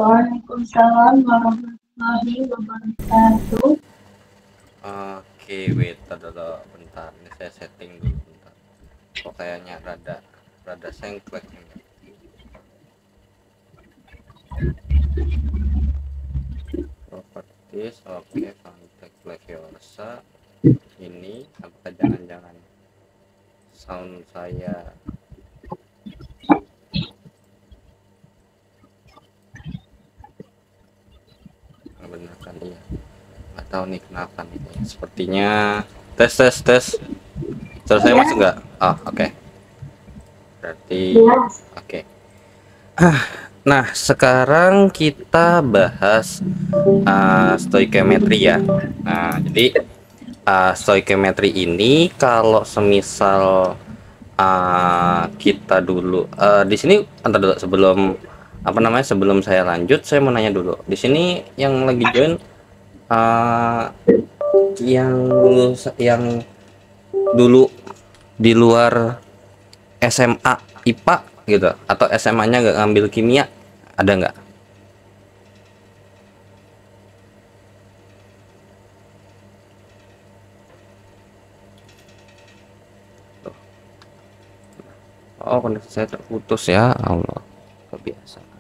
Waalaikumsalam warahmatullahi wabarakatuh. Oke, wait, dulu bentar. Ini saya setting dulu bentar. Kok kayaknya rada rada sengklek ini. Properties, oke, contact Leviosa. Ini apakah jangan-jangan sound saya benar kan? Iya. Nggak tahu nih kenapa nih. Sepertinya tes tes tes. Selesai Iya. masuk nggak? Oh, oke. Berarti Iya. oke. Nah, sekarang kita bahas stoichiometry ya. Nah, jadi stoichiometry ini kalau semisal kita dulu di sini antar dulu sebelum apa namanya sebelum saya lanjut, saya mau nanya dulu. Di sini yang lagi join uh, yang dulu di luar SMA IPA gitu atau SMA-nya nggak ngambil kimia, ada nggak? Oh, koneksi saya terputus ya Allah, kebiasaan.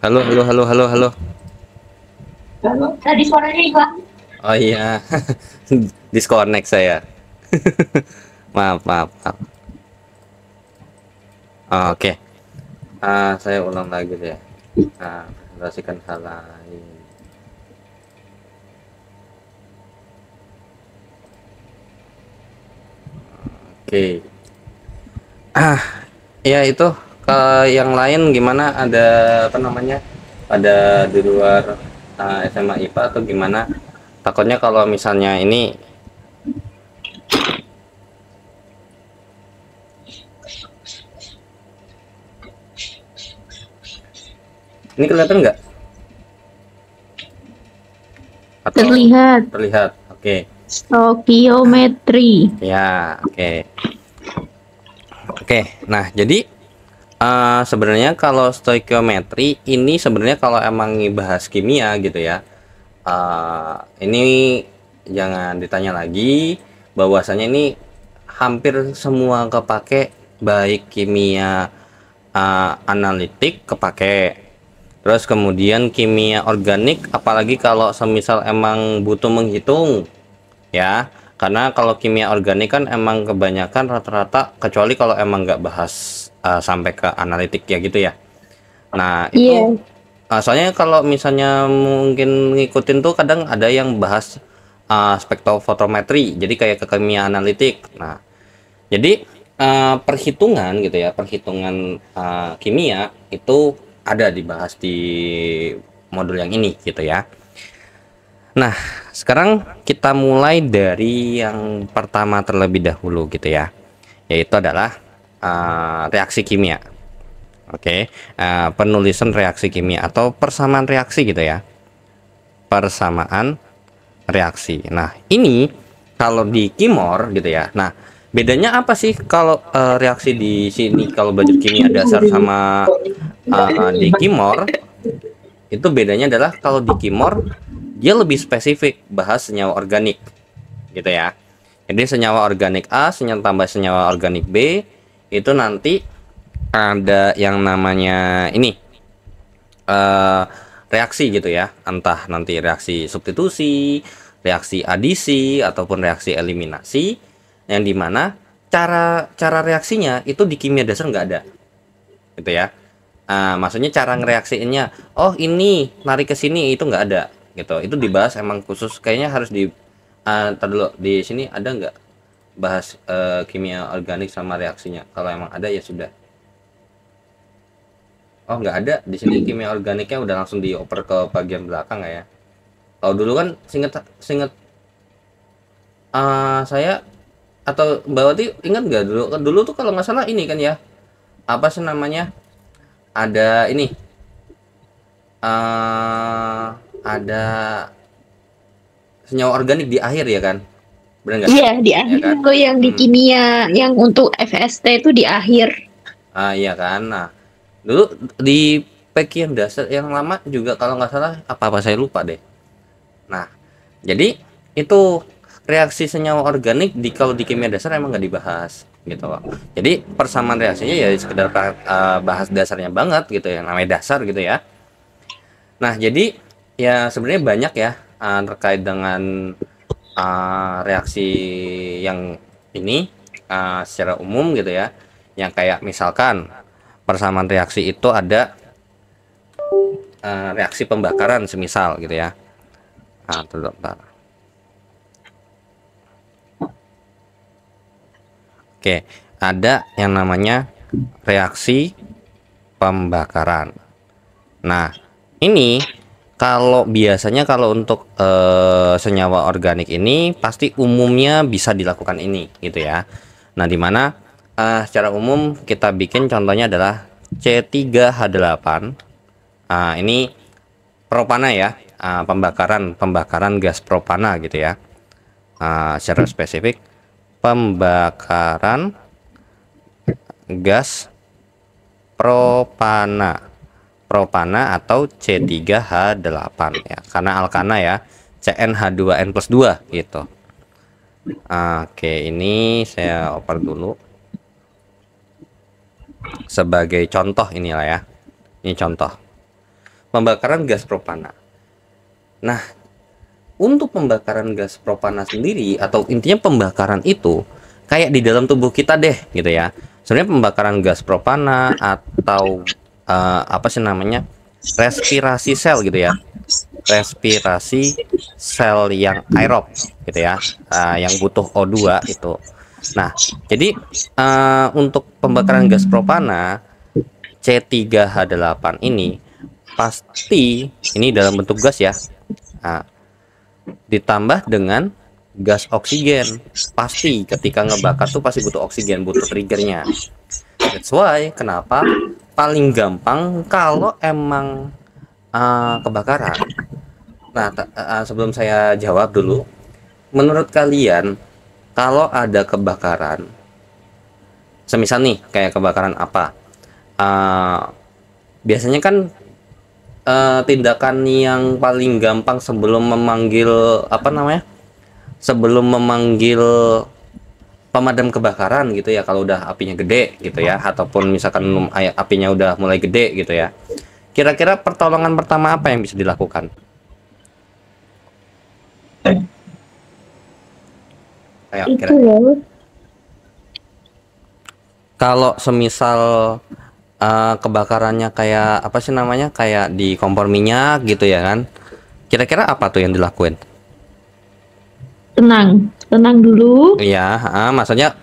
Halo halo halo halo halo. Tadi suaranya hilang. Oh iya, disconnect saya. Maaf maaf maaf. Oh, oke. Saya ulang lagi deh. Presentasikan hal lain. Oke. Ya itu ke yang lain gimana? Ada apa namanya? Ada di luar SMA IPA atau gimana? Takutnya kalau misalnya ini kelihatan nggak? Atau Terlihat. terlihat? Oke. Stoikiometri. Ya, oke. Oke. Nah, jadi sebenarnya kalau stoikiometri ini sebenarnya kalau emang bahas kimia gitu ya, ini jangan ditanya lagi, bahwasanya ini hampir semua kepake, baik kimia analitik kepake, terus kemudian kimia organik, apalagi kalau semisal emang butuh menghitung ya, karena kalau kimia organik kan emang kebanyakan rata-rata, kecuali kalau emang nggak bahas sampai ke analitik ya gitu ya. Nah itu soalnya kalau misalnya mungkin ngikutin tuh kadang ada yang bahas spektrofotometri, jadi kayak ke kimia analitik. Nah jadi perhitungan gitu ya, perhitungan kimia itu ada dibahas di modul yang ini gitu ya. Nah, sekarang kita mulai dari yang pertama terlebih dahulu gitu ya, yaitu adalah reaksi kimia. Oke, penulisan reaksi kimia atau persamaan reaksi gitu ya, persamaan reaksi. Nah, ini kalau di Kimor gitu ya. Nah, bedanya apa sih kalau reaksi di sini kalau belajar kimia dasar sama di Kimor? Itu bedanya adalah kalau di Kimor dia lebih spesifik bahas senyawa organik gitu ya. Jadi senyawa organik A tambah senyawa organik B itu nanti ada yang namanya ini reaksi gitu ya, entah nanti reaksi substitusi, reaksi adisi ataupun reaksi eliminasi, yang dimana cara reaksinya itu di kimia dasar nggak ada gitu ya. Maksudnya cara ngereaksiinnya, oh ini lari ke sini, itu nggak ada gitu. Itu dibahas emang khusus, kayaknya harus di dulu di sini ada nggak bahas kimia organik sama reaksinya. Kalau emang ada ya sudah. Oh nggak ada di sini, kimia organiknya udah langsung dioper ke bagian belakang ya. Kalau dulu kan singet singet saya atau Mbak Wati ingat nggak dulu? Dulu tuh kalau nggak salah ini kan ya, apa sih namanya, ada ini ada senyawa organik di akhir ya kan? Benar nggak? Iya, di akhir. kan? Kalau yang di kimia, yang untuk FST itu di akhir. Iya kan. Nah, dulu di PK yang dasar yang lama juga kalau nggak salah apa saya lupa deh. Nah, jadi itu reaksi senyawa organik kalau di kimia dasar emang nggak dibahas gitu loh. Jadi persamaan reaksinya ya sekedar bahas dasarnya banget gitu ya, namanya dasar gitu ya. Nah, jadi ya sebenarnya banyak ya terkait dengan reaksi yang ini secara umum gitu ya, yang kayak misalkan persamaan reaksi itu ada reaksi pembakaran semisal gitu ya. Bentar. Oke, ada yang namanya reaksi pembakaran. Nah, ini kalau biasanya kalau untuk senyawa organik ini pasti umumnya bisa dilakukan ini gitu ya. Nah, dimana secara umum kita bikin contohnya adalah C3H8. Ini propana ya, pembakaran gas propana gitu ya. Secara spesifik pembakaran gas propana atau C3H8 ya, karena alkana ya, CnH2n+2 gitu. Oke, ini saya oper dulu sebagai contoh inilah ya. Ini contoh pembakaran gas propana. Nah, untuk pembakaran gas propana sendiri atau intinya pembakaran itu kayak di dalam tubuh kita deh gitu ya. Sebenarnya pembakaran gas propana atau apa sih namanya, respirasi sel gitu ya, respirasi sel yang aerob gitu ya, yang butuh O2 itu. Nah, jadi untuk pembakaran gas propana C3H8 ini pasti ini dalam bentuk gas ya, ditambah dengan gas oksigen. Pasti ketika ngebakar tuh pasti butuh oksigen, butuh triggernya. That's why kenapa paling gampang kalau emang kebakaran. Nah, sebelum saya jawab dulu, menurut kalian kalau ada kebakaran, semisal nih kayak kebakaran apa, biasanya kan tindakan yang paling gampang sebelum memanggil apa namanya, sebelum memanggil pemadam kebakaran gitu ya, kalau udah apinya gede gitu ya, ataupun misalkan apinya udah mulai gede gitu ya, kira-kira pertolongan pertama apa yang bisa dilakukan? Ayo, Itu loh. kalau semisal kebakarannya kayak apa sih namanya, kayak di kompor minyak gitu ya kan, kira-kira apa tuh yang dilakuin? Tenang dulu. Iya, maksudnya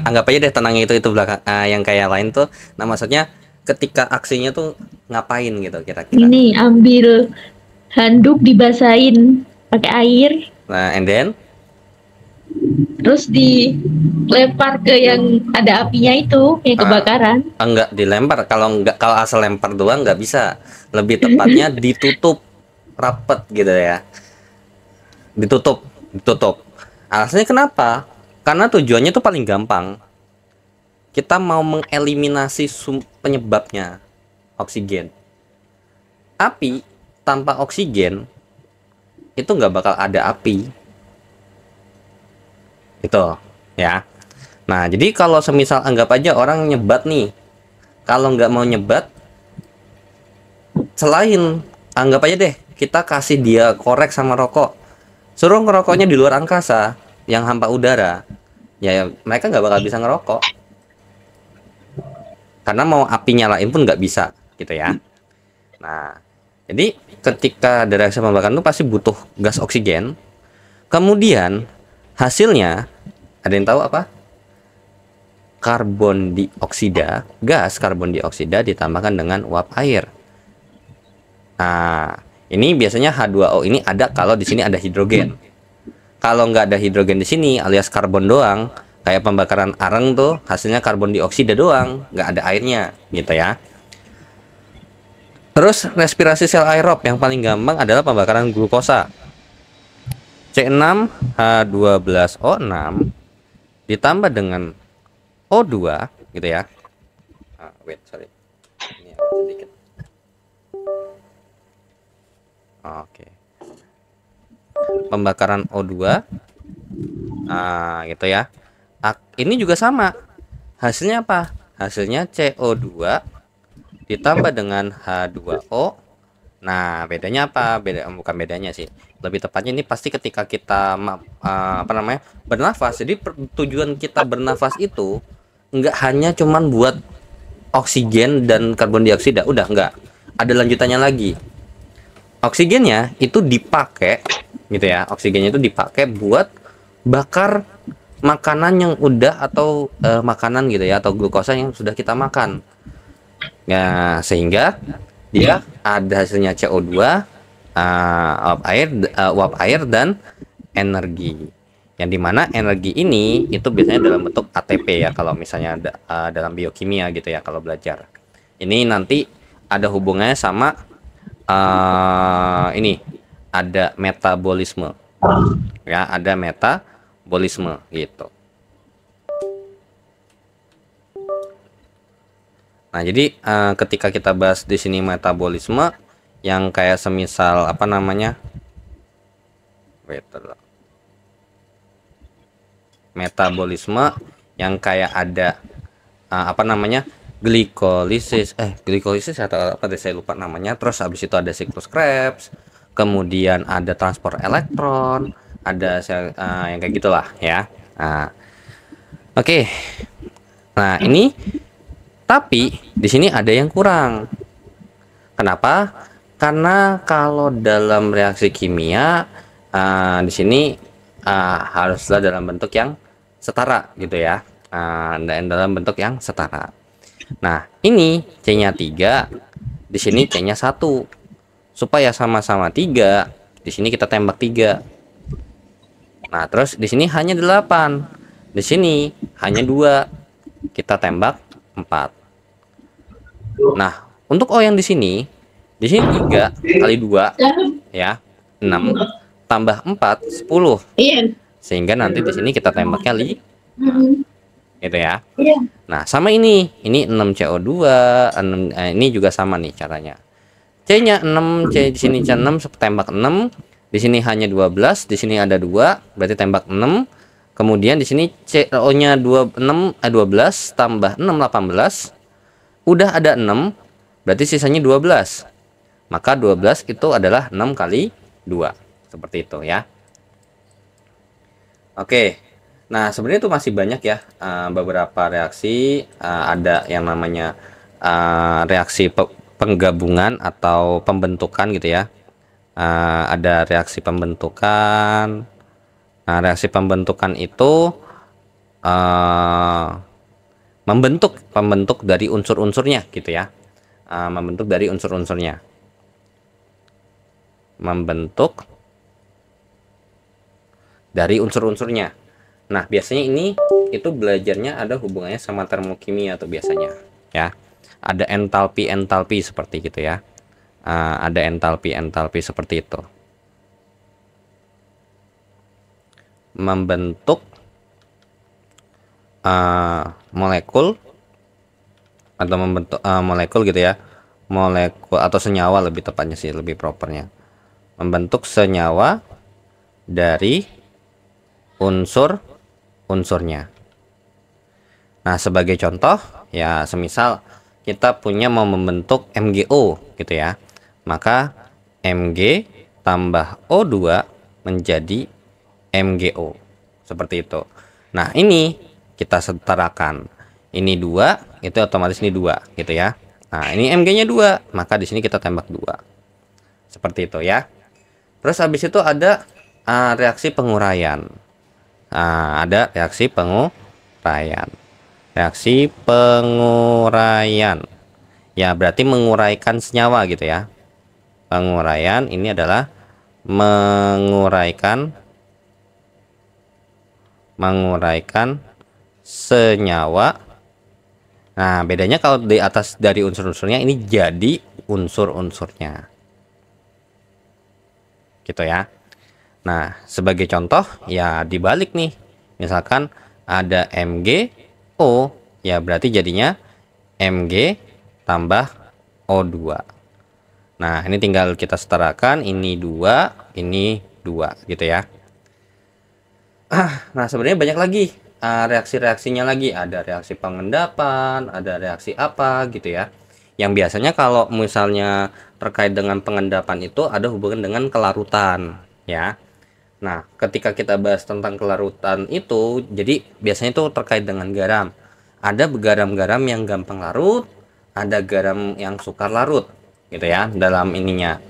anggap aja deh tenangnya itu belakang, yang kayak lain tuh. Nah, maksudnya ketika aksinya tuh ngapain gitu kira-kira? Ini ambil handuk dibasahin pakai air, Nah, and then terus dilempar ke yang ada apinya itu, yang kebakaran. enggak dilempar, kalau asal lempar doang nggak bisa, lebih tepatnya ditutup rapet gitu ya, ditutup. Alasannya kenapa? Karena tujuannya tuh paling gampang, kita mau mengeliminasi penyebabnya, oksigen. Api tanpa oksigen itu nggak bakal ada api itu ya. Nah, jadi kalau semisal anggap aja orang nyebat nih, kalau nggak mau nyebat, selain anggap aja deh kita kasih dia korek sama rokok, suruh ngerokoknya di luar angkasa yang hampa udara, ya mereka nggak bakal bisa ngerokok, karena mau api nyalain pun nggak bisa gitu ya. Nah, jadi ketika ada reaksi pembakaran itu pasti butuh gas oksigen. Kemudian hasilnya ada yang tahu apa? Karbon dioksida, gas karbon dioksida ditambahkan dengan uap air. Nah, ini biasanya H2O ini ada kalau di sini ada hidrogen. Kalau nggak ada hidrogen di sini alias karbon doang, kayak pembakaran areng tuh hasilnya karbon dioksida doang, nggak ada airnya gitu ya. Terus respirasi sel aerob yang paling gampang adalah pembakaran glukosa. C6H12O6 ditambah dengan O2 gitu ya. Wait, sorry. Ini agak sedikit. Oke. Pembakaran O2. Gitu ya. Ini juga sama. Hasilnya apa? Hasilnya CO2 ditambah dengan H2O. Nah, bedanya apa? Bukan bedanya sih. Lebih tepatnya ini pasti ketika kita bernafas. Jadi tujuan kita bernafas itu enggak hanya cuman buat oksigen dan karbon dioksida. Udah enggak. Ada lanjutannya lagi. Oksigennya itu dipakai gitu ya. Oksigennya itu dipakai buat bakar makanan yang udah atau makanan gitu ya, atau glukosa yang sudah kita makan. Nah, sehingga dia ada hasilnya CO2, uap air dan energi. Yang dimana energi ini itu biasanya dalam bentuk ATP ya, kalau misalnya dalam biokimia gitu ya, kalau belajar. Ini nanti ada hubungannya sama ini ada metabolisme ya, ada metabolisme gitu. Nah, jadi ketika kita bahas di sini metabolisme yang kayak semisal metabolisme yang kayak ada glikolisis atau apa deh, saya lupa namanya. Terus habis itu ada siklus Krebs, kemudian ada transport elektron, ada yang kayak gitulah ya. Oke. Nah, ini tapi di sini ada yang kurang. Kenapa? Karena kalau dalam reaksi kimia di sini haruslah dalam bentuk yang setara gitu ya. Dan dalam bentuk yang setara. Nah, ini C-nya 3, di sini C-nya 1. Supaya sama-sama 3, di sini kita tembak 3. Nah, terus di sini hanya 8. Di sini hanya 2. Kita tembak 4. Nah, untuk O yang di sini 3 kali 2 ya, 6 tambah 4 10. Iya. Sehingga nanti di sini kita tembaknya gitu ya. Iya. Nah, sama ini 6CO2, ini juga sama nih caranya. C-nya 6, C di sini C6 tembak 6, di sini hanya 12, di sini ada 2, berarti tembak 6. Kemudian di sini CO-nya 12 tambah 6 18. Udah ada 6, berarti sisanya 12. Maka 12 itu adalah 6 kali 2. Seperti itu ya. Oke. Nah, sebenarnya itu masih banyak ya beberapa reaksi. Ada yang namanya reaksi penggabungan atau pembentukan gitu ya. Ada reaksi pembentukan. Nah, reaksi pembentukan itu membentuk dari unsur-unsurnya gitu ya. Membentuk dari unsur-unsurnya. Membentuk dari unsur-unsurnya. Nah, biasanya ini itu belajarnya ada hubungannya sama termokimia tuh biasanya ya. Ada entalpi seperti gitu ya. Ada entalpi seperti itu. Membentuk molekul atau membentuk molekul gitu ya. Molekul atau senyawa lebih tepatnya sih, lebih propernya. Membentuk senyawa dari unsurnya. Nah, sebagai contoh ya, semisal kita punya mau membentuk MgO gitu ya, maka Mg tambah O2 menjadi MgO seperti itu. Nah, ini kita setarakan, ini 2, itu otomatis ini 2 gitu ya. Nah, ini Mg-nya 2, maka di sini kita tembak 2 seperti itu ya. Terus habis itu ada reaksi penguraian. Ada reaksi penguraian. Reaksi penguraian. Ya, berarti menguraikan senyawa gitu ya. Penguraian ini adalah menguraikan senyawa. Nah, bedanya kalau di atas dari unsur-unsurnya, ini jadi unsur-unsurnya. Gitu ya. Nah, sebagai contoh ya dibalik nih. Misalkan ada MgO, ya berarti jadinya Mg tambah O2. Nah, ini tinggal kita setarakan, ini 2, ini 2 gitu ya. Nah, sebenarnya banyak lagi reaksi-reaksinya lagi. Ada reaksi pengendapan, ada reaksi apa gitu ya. Yang biasanya kalau misalnya terkait dengan pengendapan itu ada hubungan dengan kelarutan ya. Nah, ketika kita bahas tentang kelarutan itu, jadi biasanya itu terkait dengan garam. Ada garam-garam yang gampang larut, ada garam yang sukar larut, gitu ya, dalam ininya.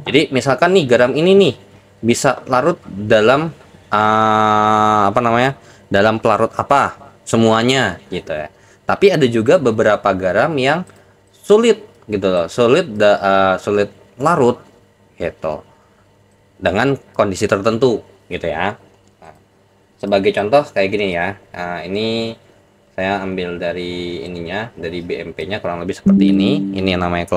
Jadi misalkan nih garam ini nih bisa larut dalam apa namanya, dalam pelarut apa? Semuanya, gitu ya. Tapi ada juga beberapa garam yang sulit, gitu loh, sulit larut, gitu dengan kondisi tertentu gitu ya. Nah, sebagai contoh kayak gini ya. Nah, ini saya ambil dari ininya, dari BMP-nya kurang lebih seperti ini. Ini yang namanya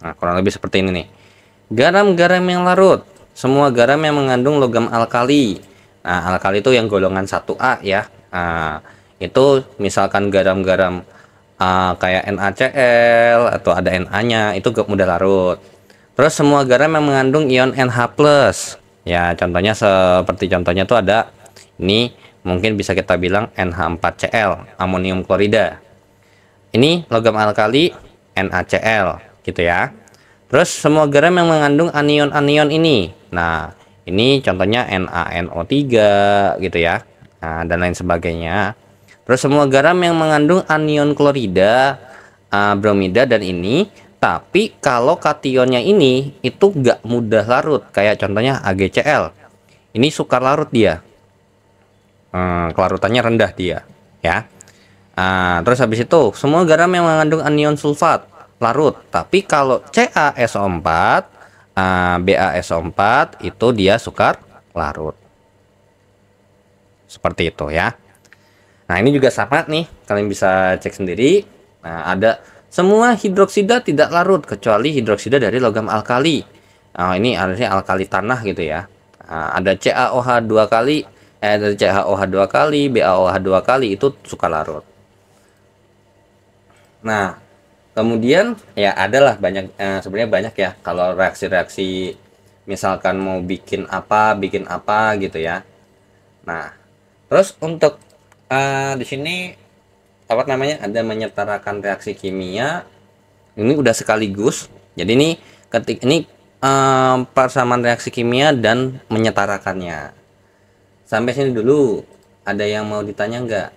Nah, kurang lebih seperti ini nih. Garam-garam yang larut. Semua garam yang mengandung logam alkali. Nah, alkali itu yang golongan 1A ya. Nah, itu misalkan garam-garam kayak NaCl atau ada Na-nya itu gak mudah larut. Terus semua garam yang mengandung ion NH+. Ya, contohnya seperti contohnya tuh ada ini mungkin bisa kita bilang NH4Cl, amonium klorida. Ini logam alkali NaCl gitu ya. Terus semua garam yang mengandung anion-anion ini. Nah, ini contohnya NaNO3 gitu ya. Nah, dan lain sebagainya. Terus semua garam yang mengandung anion klorida, bromida dan ini, tapi kalau kationnya ini itu nggak mudah larut, kayak contohnya AgCl. Ini sukar larut dia, kelarutannya rendah dia, ya. Terus habis itu semua garam yang mengandung anion sulfat larut, tapi kalau CaSO4, BaSO4 itu dia sukar larut. Seperti itu ya. Nah, ini juga sama nih, kalian bisa cek sendiri. Nah, ada semua hidroksida tidak larut kecuali hidroksida dari logam alkali. Nah, ini harusnya alkali tanah gitu ya. Nah, ada CaOH 2 kali, dari CaOH 2 kali, BaOH 2 kali itu suka larut. Nah, kemudian ya adalah banyak, sebenarnya banyak ya kalau reaksi-reaksi misalkan mau bikin apa gitu ya. Nah, terus untuk di sini apa namanya, ada menyetarakan reaksi kimia, ini udah sekaligus. Jadi ini ini persamaan reaksi kimia dan menyetarakannya. Sampai sini dulu, ada yang mau ditanya nggak?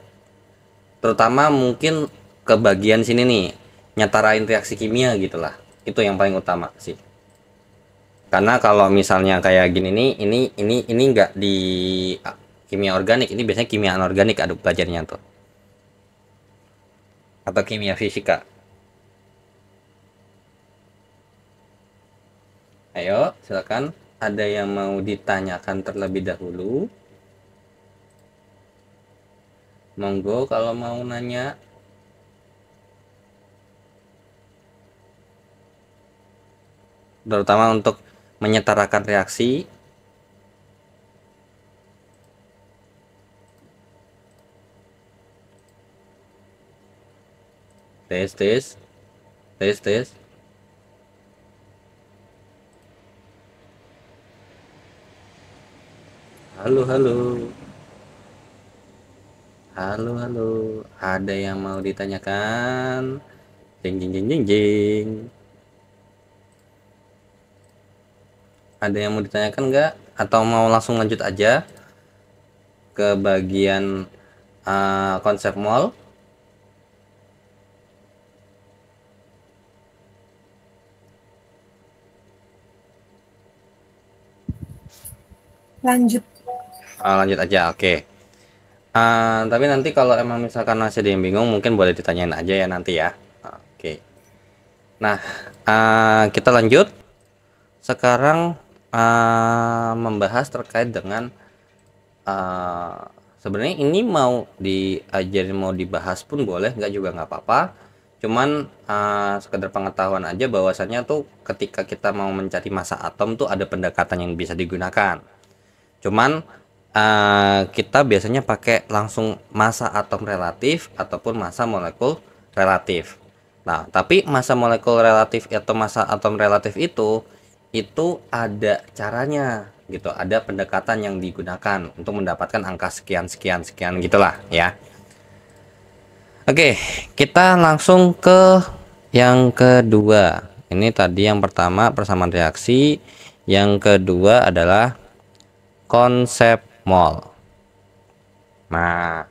Terutama mungkin ke bagian sini nih, nyetarain reaksi kimia gitulah. Itu yang paling utama sih. Karena kalau misalnya kayak gini nih, ini nggak di kimia organik, ini biasanya kimia anorganik ada belajarnya tuh, atau kimia fisika. Ayo silakan, ada yang mau ditanyakan terlebih dahulu, monggo kalau mau nanya. Terutama untuk menyetarakan reaksi. Tes. Halo. Ada yang mau ditanyakan? Jing. Ada yang mau ditanyakan nggak? Atau mau langsung lanjut aja ke bagian konsep mol? Lanjut aja, oke. Tapi nanti kalau emang misalkan masih ada yang bingung, mungkin boleh ditanyain aja ya nanti ya. Oke. Nah, kita lanjut. Sekarang membahas terkait dengan sebenarnya ini mau diajarin, mau dibahas pun boleh, nggak juga nggak apa-apa. Cuman sekedar pengetahuan aja bahwasannya tuh ketika kita mau mencari massa atom tuh ada pendekatan yang bisa digunakan. Cuman kita biasanya pakai langsung massa atom relatif ataupun massa molekul relatif. Nah, tapi massa molekul relatif atau massa atom relatif itu ada caranya gitu, ada pendekatan yang digunakan untuk mendapatkan angka sekian sekian sekian gitulah ya. Oke, kita langsung ke yang kedua. Ini tadi yang pertama persamaan reaksi, yang kedua adalah konsep mol. Nah,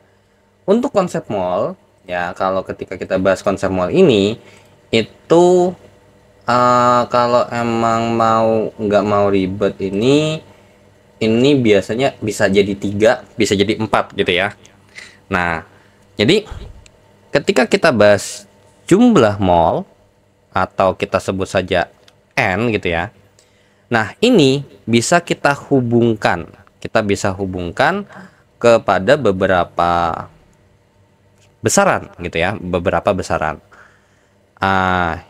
untuk konsep mol ya, kalau ketika kita bahas konsep mol ini itu kalau emang nggak mau ribet ini biasanya bisa jadi 3, bisa jadi 4 gitu ya. Nah, jadi ketika kita bahas jumlah mol atau kita sebut saja N gitu ya. Nah, ini bisa kita hubungkan. Kita bisa hubungkan kepada beberapa besaran gitu ya, beberapa besaran.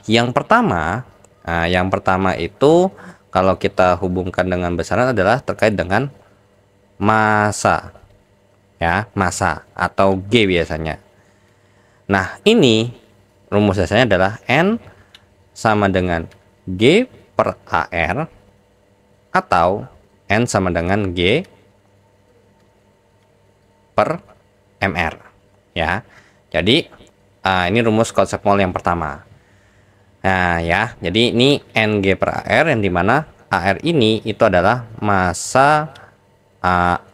Yang pertama itu kalau kita hubungkan dengan besaran adalah terkait dengan massa. Ya, massa atau G biasanya. Nah, ini rumus dasarnya adalah N sama dengan G per AR atau N sama dengan G per MR ya. Jadi ini rumus konsep mol yang pertama. Nah ya, jadi ini Ng per AR yang dimana AR ini itu adalah massa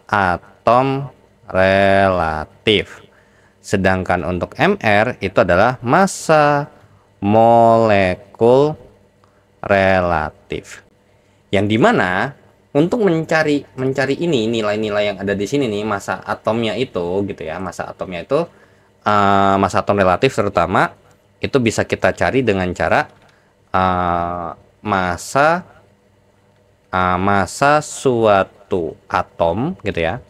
atom relatif. Sedangkan untuk MR itu adalah massa molekul relatif. Yang dimana untuk mencari ini nilai-nilai yang ada di sini nih, massa atomnya itu gitu ya, massa atomnya itu massa atom relatif terutama itu bisa kita cari dengan cara massa suatu atom gitu ya,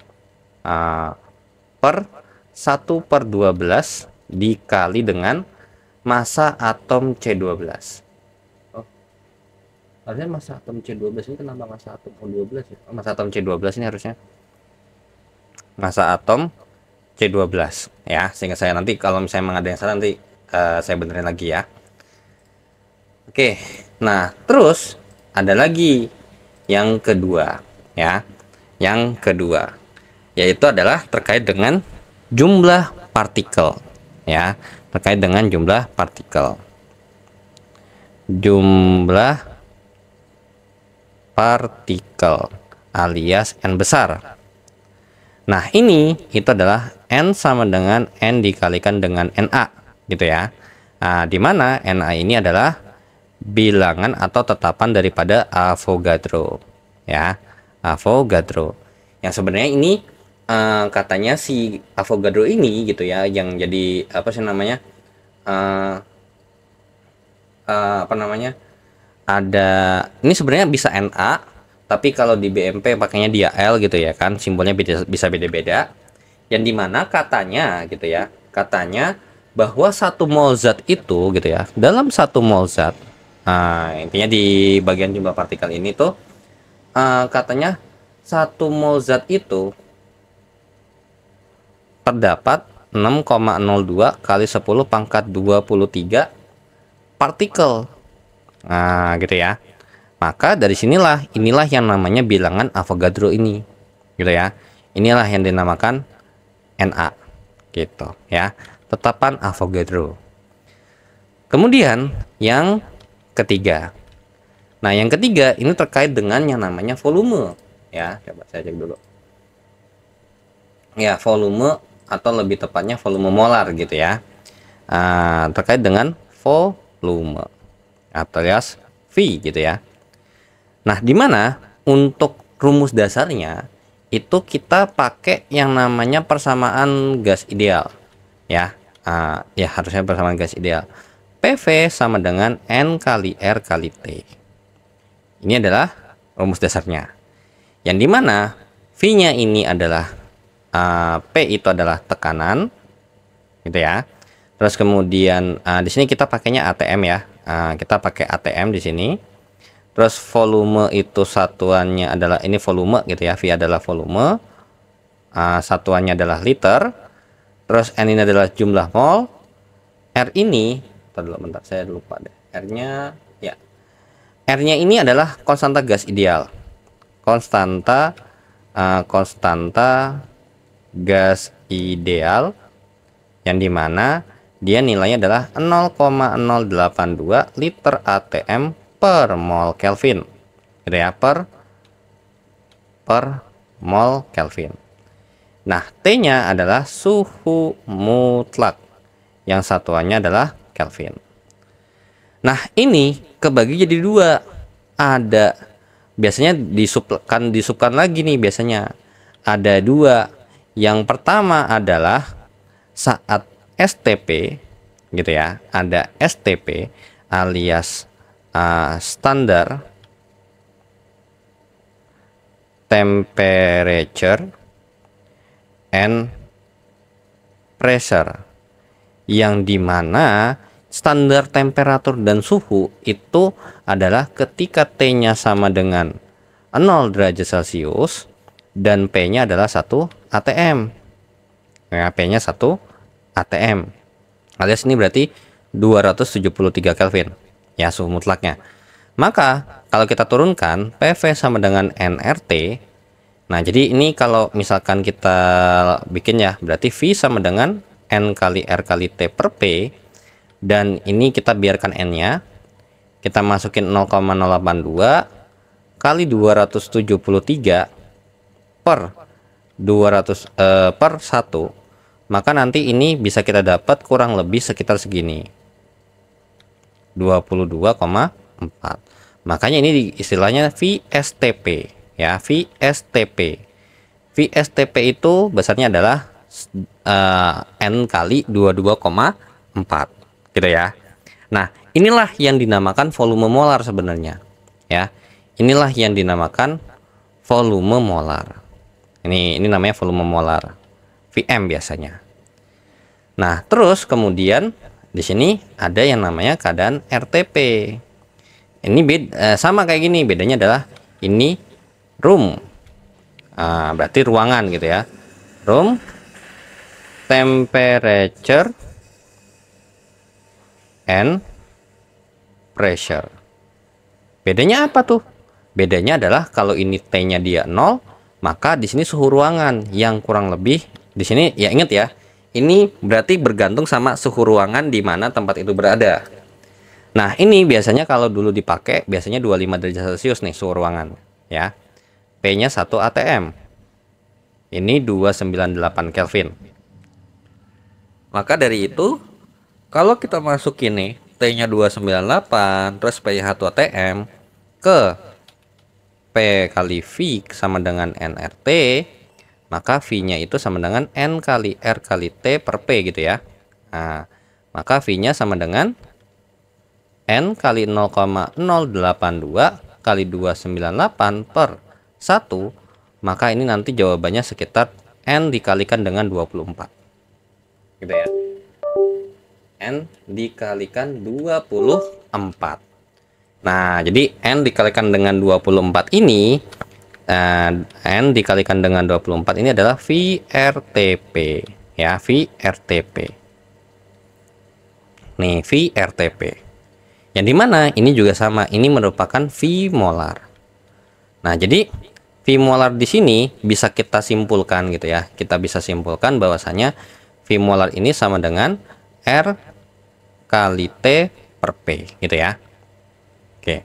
per 1/12 dikali dengan massa atom C12. Oh, harusnya massa atom C12 ini kenapa massa atom O12 ya? Oh, massa atom C12 ini harusnya massa atom C12 ya, sehingga saya nanti kalau misalnya memang ada yang salah nanti saya benerin lagi ya. Oke, nah terus ada lagi yang kedua ya, yang kedua yaitu adalah terkait dengan jumlah partikel ya, terkait dengan jumlah partikel. Jumlah partikel alias N besar. Nah, ini itu adalah N sama dengan N dikalikan dengan NA gitu ya. Nah, di mana NA ini adalah bilangan atau tetapan daripada Avogadro ya, Avogadro. Yang sebenarnya ini katanya si Avogadro ini gitu ya, yang jadi apa sih namanya, apa namanya, ada ini sebenarnya bisa NA, tapi kalau di BMP pakainya dia L gitu ya kan, simbolnya bisa beda-beda. Yang dimana katanya gitu ya, katanya bahwa 1 mol zat itu gitu ya, dalam 1 mol zat, intinya di bagian jumlah partikel ini tuh katanya 1 mol zat itu terdapat 6,02 kali 10 pangkat 23 partikel. Nah, gitu ya. Maka dari sinilah inilah yang namanya bilangan Avogadro ini. Gitu ya. Inilah yang dinamakan NA. Gitu ya. Tetapan Avogadro. Kemudian yang ketiga. Nah, yang ketiga ini terkait dengan yang namanya volume ya. Coba saya cek dulu. Ya, volume atau lebih tepatnya volume molar gitu ya. Terkait dengan volume alias V gitu ya. Nah, dimana untuk rumus dasarnya itu kita pakai yang namanya persamaan gas ideal ya. Ya harusnya persamaan gas ideal. PV sama dengan N kali R kali T. Ini adalah rumus dasarnya. Yang dimana V-nya ini adalah P itu adalah tekanan gitu ya. Terus kemudian di sini kita pakainya ATM ya. Kita pakai ATM di sini. Terus volume itu satuannya adalah ini volume gitu ya. V adalah volume. Satuannya adalah liter. Terus N ini adalah jumlah mol. R ini, bentar saya lupa deh. R-nya ya. R-nya ini adalah konstanta gas ideal. Konstanta gas ideal yang dimana dia nilainya adalah 0,082 liter ATM per mol Kelvin gitu ya, per mol Kelvin. Nah, T-nya adalah suhu mutlak yang satuannya adalah Kelvin. Nah, ini kebagi jadi dua. Ada biasanya disubkan lagi nih, biasanya ada dua. Yang pertama adalah saat STP gitu ya, ada STP alias standar temperature and pressure, yang dimana standar temperatur dan suhu itu adalah ketika T-nya sama dengan 0 derajat Celcius dan P-nya adalah 1 atm. Nah, P-nya 1 atm. Alias ini berarti 273 Kelvin ya suhu mutlaknya. Maka kalau kita turunkan PV sama dengan nRT. Nah, jadi ini kalau misalkan kita bikin ya, berarti V sama dengan N kali R kali T per P. Dan ini kita biarkan N-nya. Kita masukin 0,082 kali 273 per 200 per 1. Maka nanti ini bisa kita dapat kurang lebih sekitar segini. 22,4. Makanya ini istilahnya VSTP ya, VSTP. VSTP itu besarnya adalah N kali 22,4 gitu ya. Nah, inilah yang dinamakan volume molar sebenarnya ya. Inilah yang dinamakan volume molar. Ini namanya volume molar. VM biasanya. Nah, terus kemudian di sini ada yang namanya keadaan RTP. Ini sama kayak gini, bedanya adalah ini room. Berarti ruangan gitu ya. Room temperature and pressure. Bedanya apa tuh? Bedanya adalah kalau ini T-nya dia 0, maka di sini suhu ruangan yang kurang lebih di sini ya, ingat ya. Ini berarti bergantung sama suhu ruangan di mana tempat itu berada. Nah, ini biasanya kalau dulu dipakai biasanya 25 derajat Celcius nih suhu ruangan ya. P-nya 1 atm. Ini 298 Kelvin. Maka dari itu kalau kita masukin nih T-nya 298 terus P-nya 1 atm ke P kali V sama dengan nRT, maka V-nya itu sama dengan N kali R kali T per P gitu ya. Nah, maka V-nya sama dengan N kali 0,082 kali 298 per 1, maka ini nanti jawabannya sekitar N dikalikan dengan 24 gitu ya. N dikalikan 24. Nah, jadi N dikalikan dengan 24 ini, N dikalikan dengan 24 ini adalah VRTP ya, VRTP. Nih, VRTP. Yang dimana ini juga sama, ini merupakan V molar. Nah, jadi V molar di sini bisa kita simpulkan gitu ya. Kita bisa simpulkan bahwasanya V molar ini sama dengan R kali T per P gitu ya. Oke.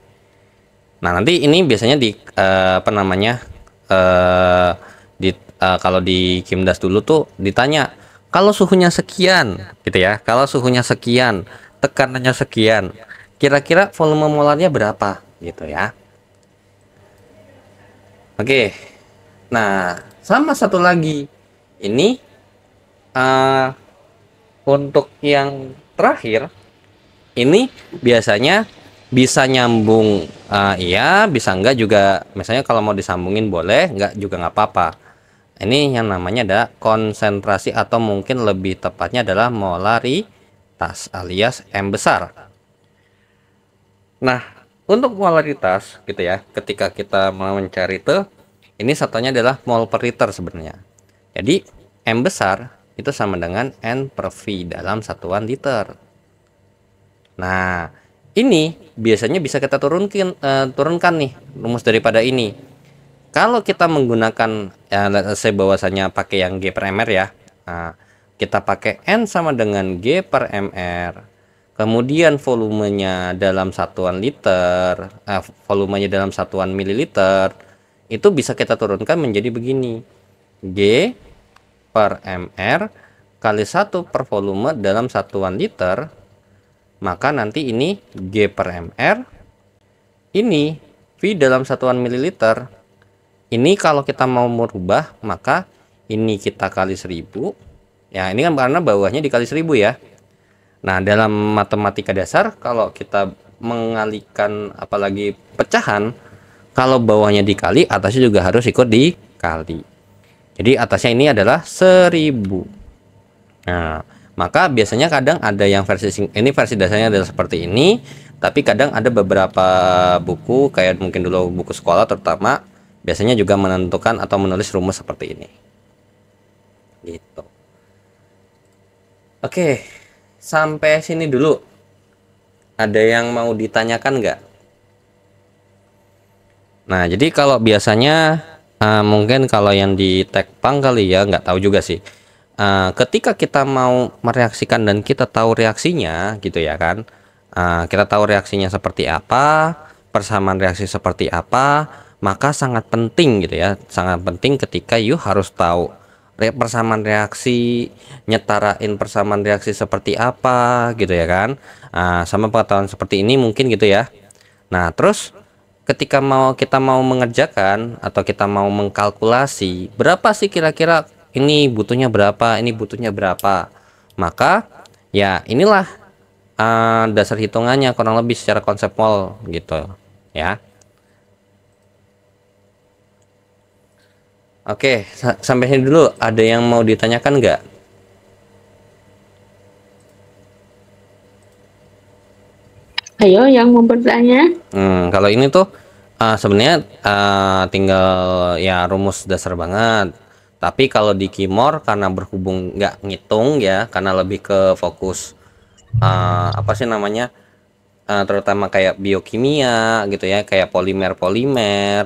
Nah, nanti ini biasanya di kalau di Kimdas dulu tuh ditanya kalau suhunya sekian gitu ya. Kalau suhunya sekian, tekanannya sekian, kira-kira volume molarnya berapa gitu ya. Oke. Nah, sama satu lagi. Ini untuk yang terakhir ini biasanya bisa nyambung, iya bisa enggak juga, misalnya kalau mau disambungin boleh, enggak juga nggak apa-apa. Ini yang namanya ada konsentrasi atau mungkin lebih tepatnya adalah molaritas alias M besar. Nah, untuk molaritas gitu ya, ketika kita mau mencari itu, ini satunya adalah mol per liter sebenarnya. Jadi M besar itu sama dengan N per V dalam satuan liter. Nah, ini biasanya bisa kita turunkan nih rumus daripada ini. Kalau kita menggunakan ya, saya bahwasanya pakai yang G per mr ya. Nah, kita pakai N sama dengan G per mr. Kemudian volumenya dalam satuan liter, volumenya dalam satuan mililiter, itu bisa kita turunkan menjadi begini. G per mr kali 1 per volume dalam satuan liter, maka nanti ini G per mr, ini V dalam satuan mililiter. Ini kalau kita mau merubah, maka ini kita kali 1000. Ya, ini kan karena bawahnya dikali 1000 ya. Nah, dalam matematika dasar, kalau kita mengalihkan apalagi pecahan, kalau bawahnya dikali, atasnya juga harus ikut dikali. Jadi atasnya ini adalah 1000. Nah, maka biasanya kadang ada yang ini versi dasarnya adalah seperti ini, tapi kadang ada beberapa buku kayak mungkin dulu buku sekolah terutama biasanya juga menentukan atau menulis rumus seperti ini. Gitu. Oke, sampai sini dulu. Ada yang mau ditanyakan nggak? Nah, jadi kalau biasanya mungkin kalau yang di Tekpang kali ya, nggak tahu juga sih. Ketika kita mau mereaksikan dan kita tahu reaksinya gitu ya kan, kita tahu reaksinya seperti apa, persamaan reaksi seperti apa, maka sangat penting gitu ya, sangat penting ketika you harus tahu persamaan reaksi, nyetarain persamaan reaksi seperti apa gitu ya kan. Sama pengetahuan seperti ini mungkin gitu ya. Nah, terus ketika kita mau mengerjakan atau kita mau mengkalkulasi berapa sih kira-kira ini butuhnya berapa, ini butuhnya berapa, maka ya inilah dasar hitungannya kurang lebih secara konseptual gitu ya. Oke, sampai sini dulu. Ada yang mau ditanyakan nggak? Ayo yang mau bertanya. Kalau ini tuh sebenarnya tinggal ya rumus dasar banget. Tapi kalau di Kimor karena berhubung nggak ngitung ya, karena lebih ke fokus apa sih namanya, terutama kayak biokimia gitu ya, kayak polimernya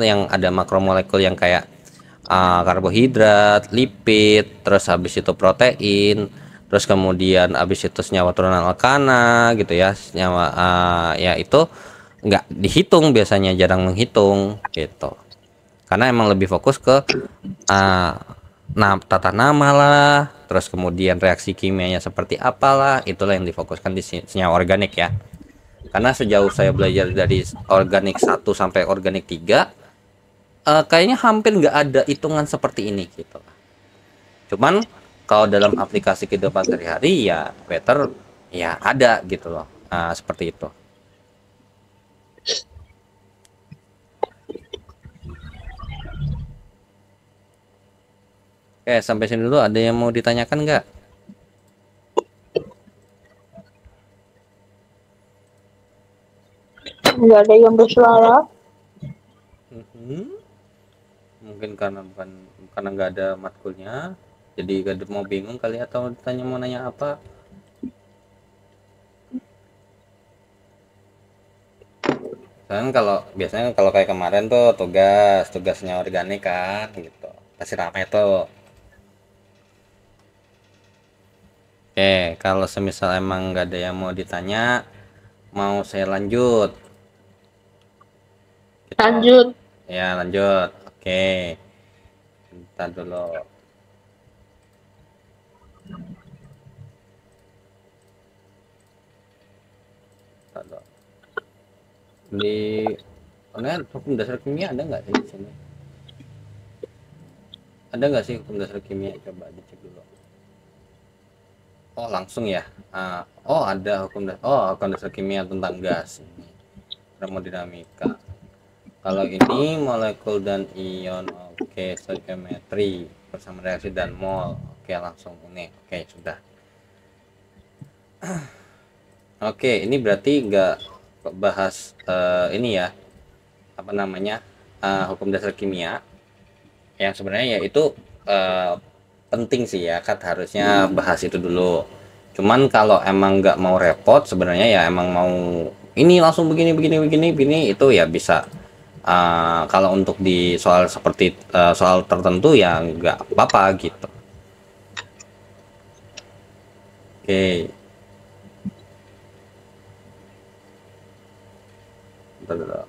yang ada makromolekul yang kayak karbohidrat, lipid, terus habis itu protein, terus kemudian habis itu senyawa turunan alkana gitu ya, senyawa ya itu nggak dihitung, biasanya jarang menghitung gitu, karena emang lebih fokus ke tata nama lah, terus kemudian reaksi kimianya seperti apalah, itulah yang difokuskan di senyawa organik ya. Karena sejauh saya belajar dari organik 1 sampai organik 3, kayaknya hampir nggak ada hitungan seperti ini gitu. Cuman kalau dalam aplikasi kehidupan sehari-hari ya better ya ada gitu loh, seperti itu. Oke, sampai sini dulu. Ada yang mau ditanyakan nggak? Nggak ada yang bersuara. Mungkin karena nggak ada matkulnya, jadi gak mau bingung kali, atau ditanya mau nanya apa. Kan kalau biasanya kalau kayak kemarin tuh tugasnya organik kan gitu, pasti ramai tuh. Oke, kalau semisal emang nggak ada yang mau ditanya, mau saya lanjut gitu. Lanjut. Ya lanjut. Oke, bentar dulu. Di hukum dasar kimia ada nggak sih di sini? Ada nggak sih hukum dasar kimia? Coba dicek dulu. Oh langsung ya. Oh ada hukum dasar kimia tentang gas ini, termodinamika. Kalau ini molekul dan ion, oke, stoikiometri, persamaan reaksi dan mol, oke langsung ini, oke sudah. Oke, ini berarti nggak bahas ini ya, apa namanya, hukum dasar kimia. Yang sebenarnya ya itu penting sih ya, kan harusnya bahas itu dulu. Cuman kalau emang nggak mau repot, sebenarnya ya emang mau ini langsung begini begini begini begini itu ya bisa. Kalau untuk di soal seperti soal tertentu ya nggak apa-apa gitu. Oke. Bentar, bentar.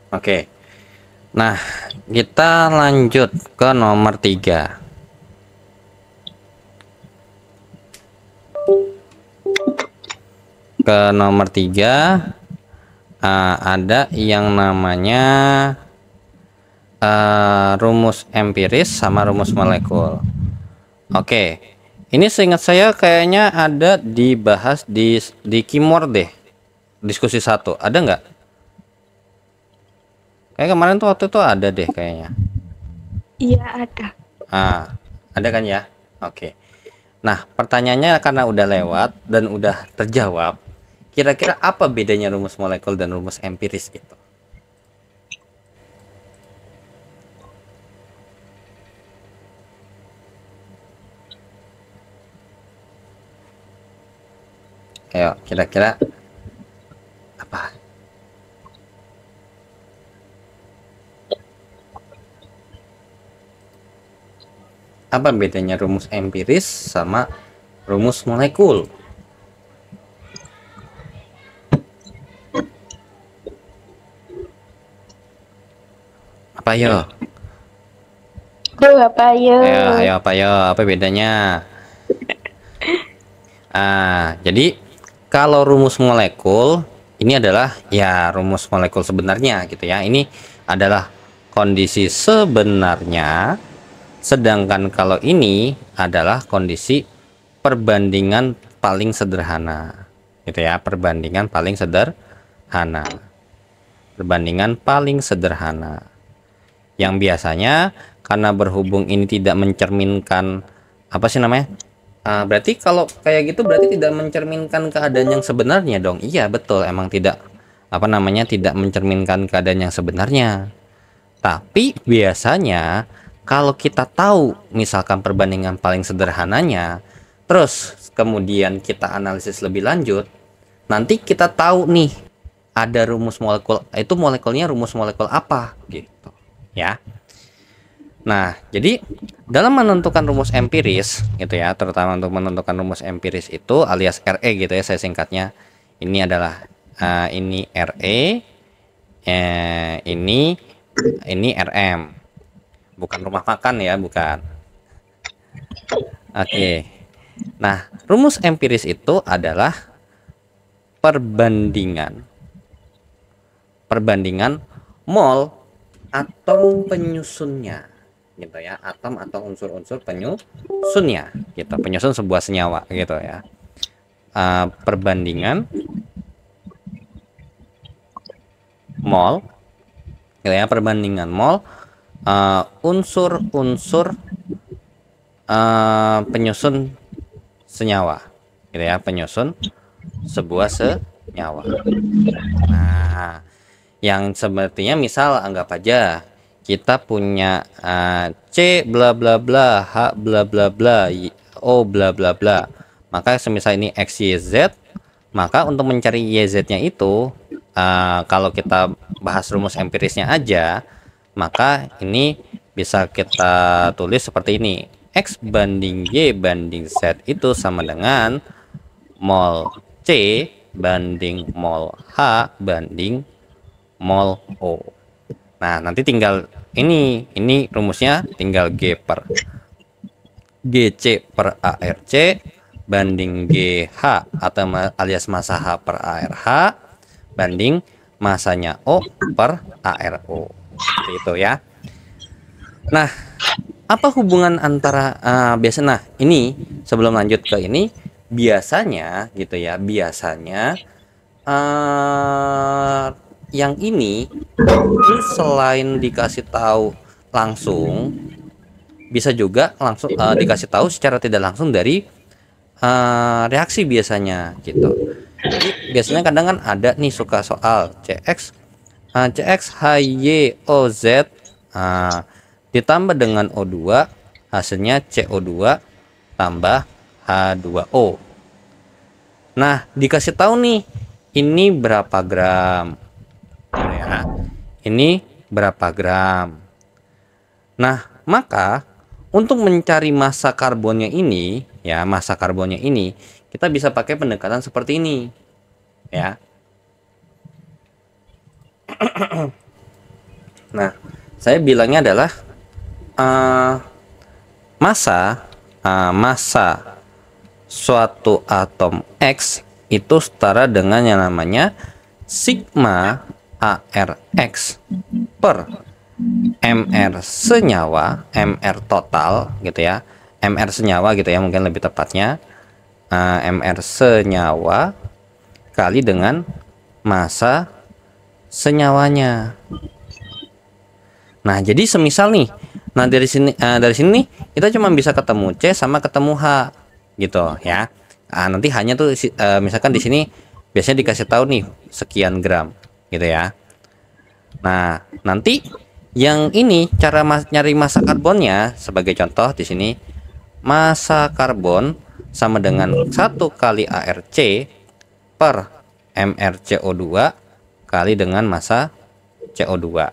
Oke. Nah, kita lanjut ke nomor 3. Ke nomor 3 ada yang namanya rumus empiris sama rumus molekul. Oke. Ini seingat saya kayaknya ada dibahas di Kimor deh. Diskusi 1. Ada nggak? Kayak kemarin tuh waktu itu ada deh kayaknya. Iya ada. Ada kan ya? Oke. Nah, pertanyaannya karena udah lewat dan udah terjawab, kira-kira apa bedanya rumus molekul dan rumus empiris itu? Ayo, kira-kira apa? Apa bedanya rumus empiris sama rumus molekul? Apa yo? Apa ya? Ayo apa yo? Apa bedanya? Jadi kalau rumus molekul ini adalah ya rumus molekul sebenarnya gitu ya. Ini adalah kondisi sebenarnya, sedangkan kalau ini adalah kondisi perbandingan paling sederhana gitu ya, perbandingan paling sederhana, perbandingan paling sederhana yang biasanya karena berhubung ini tidak mencerminkan apa sih namanya, berarti kalau kayak gitu berarti tidak mencerminkan keadaan yang sebenarnya dong. Iya betul, emang tidak apa namanya, tidak mencerminkan keadaan yang sebenarnya. Tapi biasanya kalau kita tahu misalkan perbandingan paling sederhananya, terus kemudian kita analisis lebih lanjut, nanti kita tahu nih ada rumus molekul, itu molekulnya rumus molekul apa gitu ya. Nah, jadi dalam menentukan rumus empiris gitu ya, terutama untuk menentukan rumus empiris itu alias RE gitu ya, saya singkatnya. Ini adalah ini RE, ini RM. Bukan rumah makan ya, bukan. Oke. Nah, rumus empiris itu adalah perbandingan mol atau penyusunnya gitu ya, atom atau unsur-unsur penyusunnya gitu, penyusun sebuah senyawa gitu ya. Perbandingan mol gitu ya, perbandingan mol unsur-unsur penyusun senyawa gitu ya, penyusun sebuah senyawa. Nah, yang sepertinya misal anggap aja kita punya C bla bla bla, H bla bla bla, O bla bla bla. Maka semisal ini X, Y, Z, maka untuk mencari YZ-nya itu kalau kita bahas rumus empirisnya aja, maka ini bisa kita tulis seperti ini. X banding Y banding Z itu sama dengan mol C banding mol H banding mol O. Nah, nanti tinggal ini rumusnya tinggal GC per ARC banding GH atau alias massa H per ARH banding masanya O per ARO. Seperti itu ya. Nah, apa hubungan antara biasanya, nah ini sebelum lanjut ke ini, biasanya gitu ya, biasanya yang ini selain dikasih tahu langsung, bisa juga langsung dikasih tahu secara tidak langsung dari reaksi biasanya gitu. Jadi biasanya kadang kan ada nih suka soal CX HYOZ ditambah dengan O2, hasilnya CO2 tambah H2O. Nah, dikasih tahu nih ini berapa gram ya, ini berapa gram. Nah, maka untuk mencari massa karbonnya ini ya, massa karbonnya ini kita bisa pakai pendekatan seperti ini ya. Nah, saya bilangnya adalah massa suatu atom X itu setara dengan yang namanya sigma ARX per MR senyawa, MR total gitu ya, MR senyawa gitu ya, mungkin lebih tepatnya MR senyawa kali dengan massa senyawanya. Nah, jadi semisal nih, nah dari sini nih kita cuma bisa ketemu C sama ketemu H gitu ya. Nanti hanya tuh misalkan di sini biasanya dikasih tahu nih sekian gram gitu ya. Nah, nanti yang ini cara nyari massa karbonnya sebagai contoh di sini, massa karbon sama dengan 1 kali ARC per MrCO2 kali dengan massa CO2.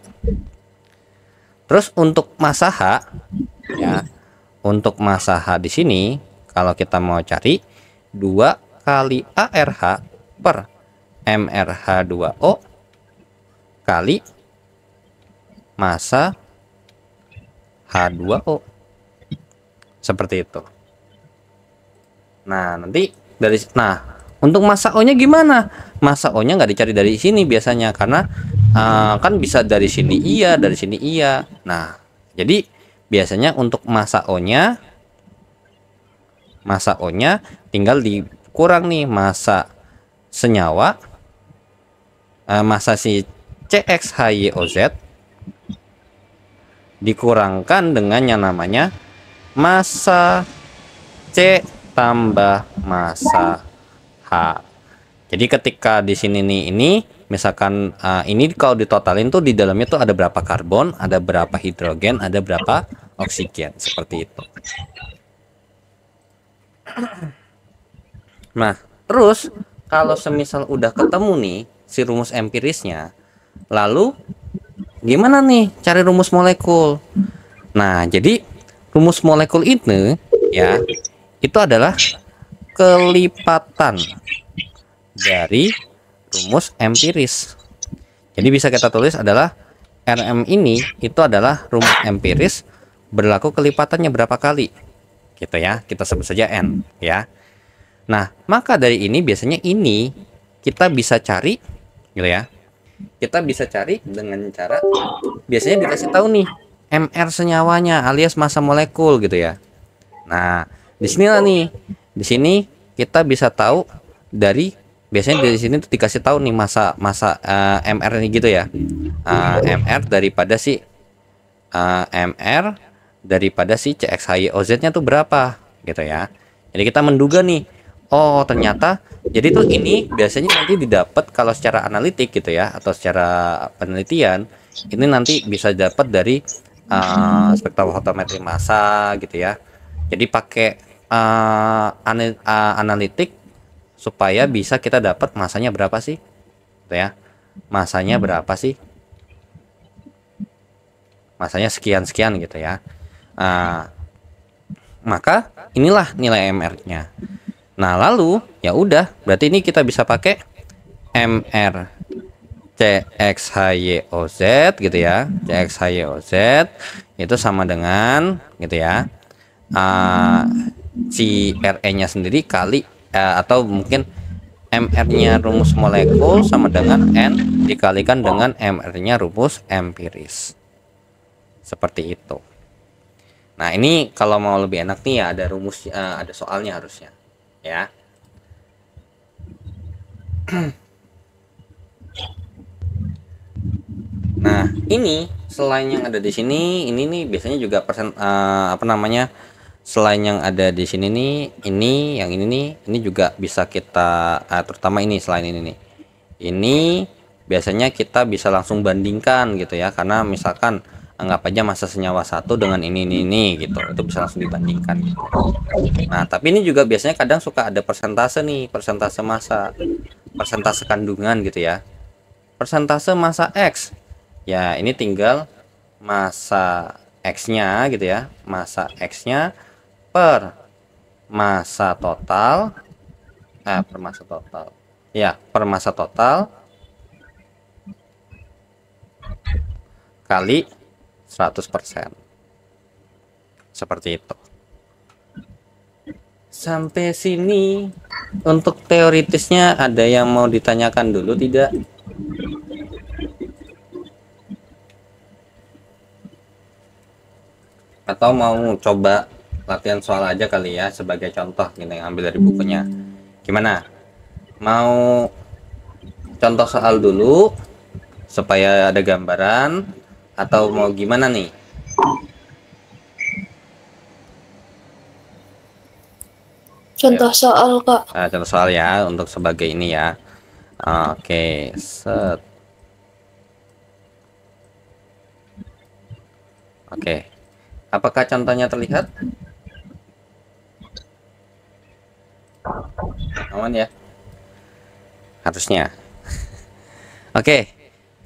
Terus untuk massa H ya, untuk massa H di sini kalau kita mau cari 2 kali ARH per MrH2O kali massa H2O, seperti itu. Nah, nanti dari untuk massa O nya gimana? Massa O nya nggak dicari dari sini biasanya, karena kan bisa dari sini iya, dari sini iya. Nah, jadi biasanya untuk massa O nya tinggal dikurang nih massa senyawa, massa si CXHYOZ dikurangkan dengan yang namanya massa C tambah massa H. Jadi ketika di sini nih, ini misalkan ini kalau ditotalin tuh di dalamnya tuh ada berapa karbon, ada berapa hidrogen, ada berapa oksigen, seperti itu. Nah, terus kalau semisal udah ketemu nih si rumus empirisnya, lalu gimana nih cari rumus molekul? Nah, jadi rumus molekul ini ya, itu adalah kelipatan dari rumus empiris. Jadi bisa kita tulis adalah Rm ini itu adalah rumus empiris berlaku kelipatannya berapa kali gitu ya, kita sebut saja N ya. Nah, maka dari ini biasanya ini kita bisa cari gitu ya, kita bisa cari dengan cara biasanya dikasih tahu nih MR senyawanya alias massa molekul gitu ya. Nah, di sinilah nih, di sini kita bisa tahu dari biasanya dari sini tuh dikasih tahu nih massa MR ini gitu ya. MR daripada si CXHYOZ-nya tuh berapa gitu ya. Jadi kita menduga nih, oh ternyata jadi tuh ini biasanya nanti didapat kalau secara analitik gitu ya, atau secara penelitian ini nanti bisa dapat dari spektrofotometri massa gitu ya. Jadi pakai analitik supaya bisa kita dapat masanya berapa sih gitu ya, masanya berapa sih, masanya sekian gitu ya. Maka inilah nilai MR-nya. Nah, lalu ya udah, berarti ini kita bisa pakai MR CXHYOZ gitu ya. CXHYOZ itu sama dengan gitu ya, si RE-nya sendiri kali atau mungkin MR-nya rumus molekul sama dengan N dikalikan dengan MR-nya rumus empiris. Seperti itu. Nah, ini kalau mau lebih enak nih ya, ada rumus, ada soalnya harusnya ya. Nah, ini selain yang ada di sini, ini nih biasanya juga selain yang ada di sini nih, ini yang ini nih, ini juga bisa kita terutama ini selain ini nih. Ini biasanya kita bisa langsung bandingkan gitu ya, karena misalkan anggap aja massa senyawa satu dengan ini gitu, itu bisa langsung dibandingkan gitu. Nah, tapi ini juga biasanya kadang suka ada persentase nih, persentase massa, persentase kandungan gitu ya. Persentase massa X. Ya, ini tinggal massa X-nya gitu ya. Massa X-nya per massa total per massa total. Ya, per massa total kali 100%. Seperti itu. Sampai sini untuk teoritisnya ada yang mau ditanyakan dulu tidak? Atau mau coba latihan soal aja kali ya sebagai contoh gini, ambil dari bukunya. Gimana? Mau contoh soal dulu supaya ada gambaran atau mau gimana nih? Contoh soal, Kak. Nah, contoh soal ya untuk sebagai ini ya. Oke, set. Oke. Apakah contohnya terlihat? Aman ya? Harusnya. Oke.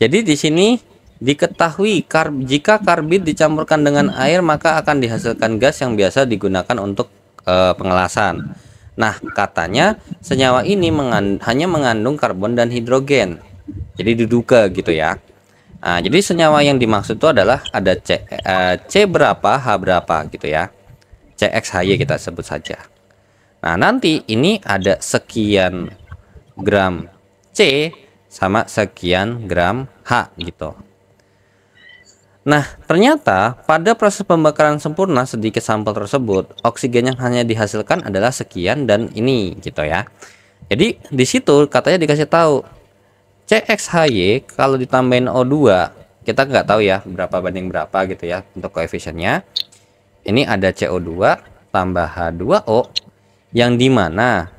Jadi di sini diketahui jika karbid dicampurkan dengan air maka akan dihasilkan gas yang biasa digunakan untuk pengelasan. Nah, katanya senyawa ini hanya mengandung karbon dan hidrogen. Jadi diduga gitu ya. Nah, jadi senyawa yang dimaksud itu adalah ada C berapa, H berapa gitu ya. CXHY kita sebut saja. Nah, nanti ini ada sekian gram C sama sekian gram H gitu. Nah, ternyata pada proses pembakaran sempurna sedikit sampel tersebut, oksigen yang hanya dihasilkan adalah sekian dan ini gitu ya. Jadi di situ katanya dikasih tahu CXHY kalau ditambahin O2, kita nggak tahu ya berapa banding berapa gitu ya untuk koefisiennya. Ini ada CO2 tambah H2O yang dimana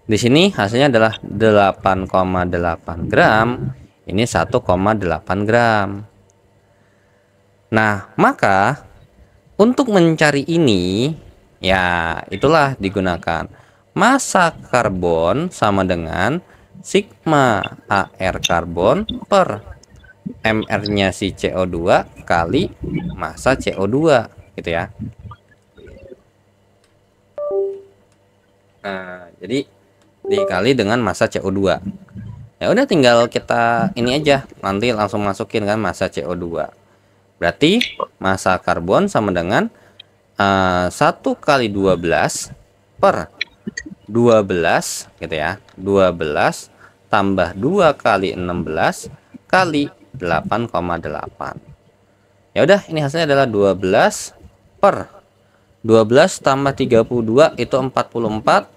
di sini hasilnya adalah 8,8 gram, ini 1,8 gram. Nah, maka untuk mencari ini, ya itulah digunakan massa karbon sama dengan sigma AR karbon per MR-nya si CO2 kali massa CO2 gitu ya. Nah, jadi dikali dengan massa CO2. Ya udah tinggal kita ini aja, nanti langsung masukin kan massa CO2. Berarti massa karbon sama dengan 1 kali 12 per 12 gitu ya. 12 tambah 2 kali 16 kali 8,8. Ya udah, ini hasilnya adalah 12 per 12 tambah 32 itu 44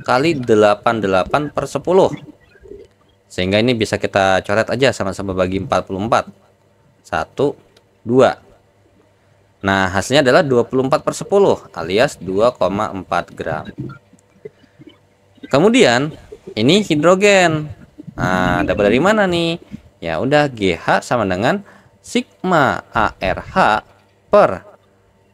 kali 88 per 10. Sehingga ini bisa kita coret aja sama-sama bagi 44. 1 2. Nah, hasilnya adalah 24 per 10 alias 2,4 gram. Kemudian ini hidrogen. Nah, dapat dari mana nih? Ya udah, GH sama dengan sigma ARH per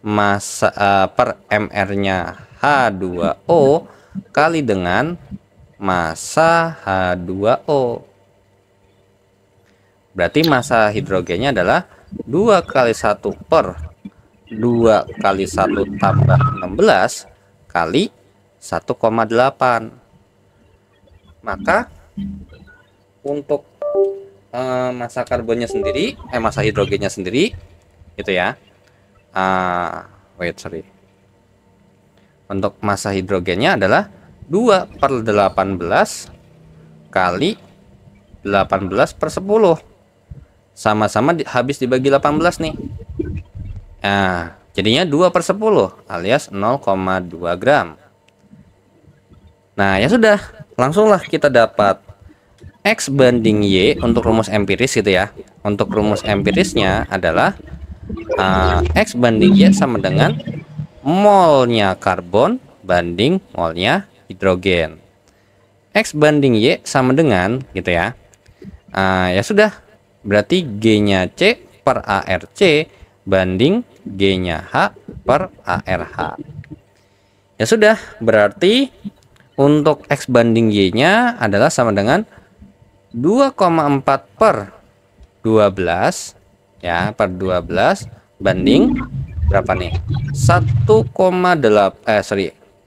massa per MR-nya H2O kali dengan massa H2O. Berarti massa hidrogennya adalah 2 kali 1 per 2 kali 1 tambah 16 kali 1,8. Maka untuk massa karbonnya sendiri, massa hidrogennya sendiri gitu ya. Untuk massa hidrogennya adalah 2 per 18 kali 18 per 10. Sama-sama habis dibagi 18 nih. Nah, jadinya 2 per 10 alias 0,2 gram. Nah, ya sudah, langsunglah kita dapat X banding Y untuk rumus empiris gitu ya. untuk rumus empirisnya adalah X banding Y sama dengan molnya karbon banding molnya hidrogen. X banding Y sama dengan gitu ya. Ya sudah, berarti G-nya C per ARC banding G-nya H per ARH. Ya sudah, berarti untuk X banding Y-nya adalah sama dengan 2,4 per 12 ya, per 12 banding berapa nih? 1,8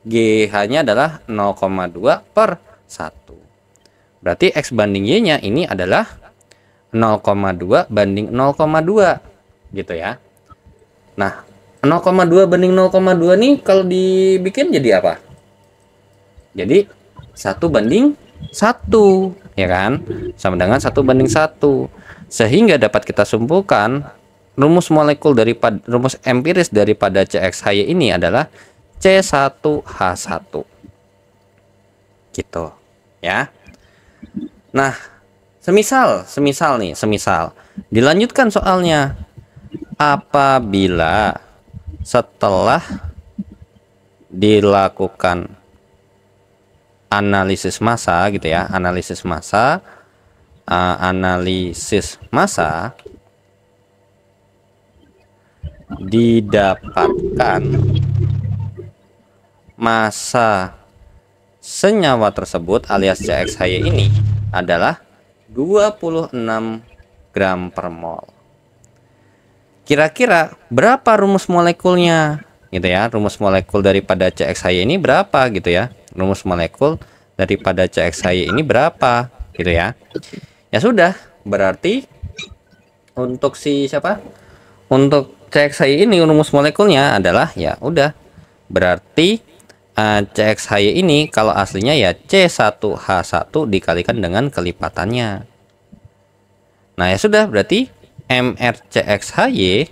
GH-nya adalah 0,2 per 1. Berarti X banding Y-nya ini adalah 0,2 banding 0,2 gitu ya. Nah, 0,2 banding 0,2 nih kalau dibikin jadi apa? Jadi 1 banding 1 ya kan, sama dengan 1 banding 1, sehingga dapat kita simpulkan rumus molekul daripada rumus empiris daripada CXHY ini adalah C1H1 gitu ya. Nah, semisal dilanjutkan soalnya, apabila setelah dilakukan analisis massa gitu ya, analisis massa didapatkan massa senyawa tersebut alias CXHY ini adalah 26 gram per mol. Kira-kira berapa rumus molekulnya gitu ya? Rumus molekul daripada CXHY ini berapa gitu ya? Rumus molekul daripada CXHY ini berapa gitu ya? Ya sudah, berarti untuk siapa? Untuk CXHY ini rumus molekulnya adalah ya udah, berarti CXHY ini kalau aslinya ya C1H1 dikalikan dengan kelipatannya. Nah, ya sudah, berarti MrCXHY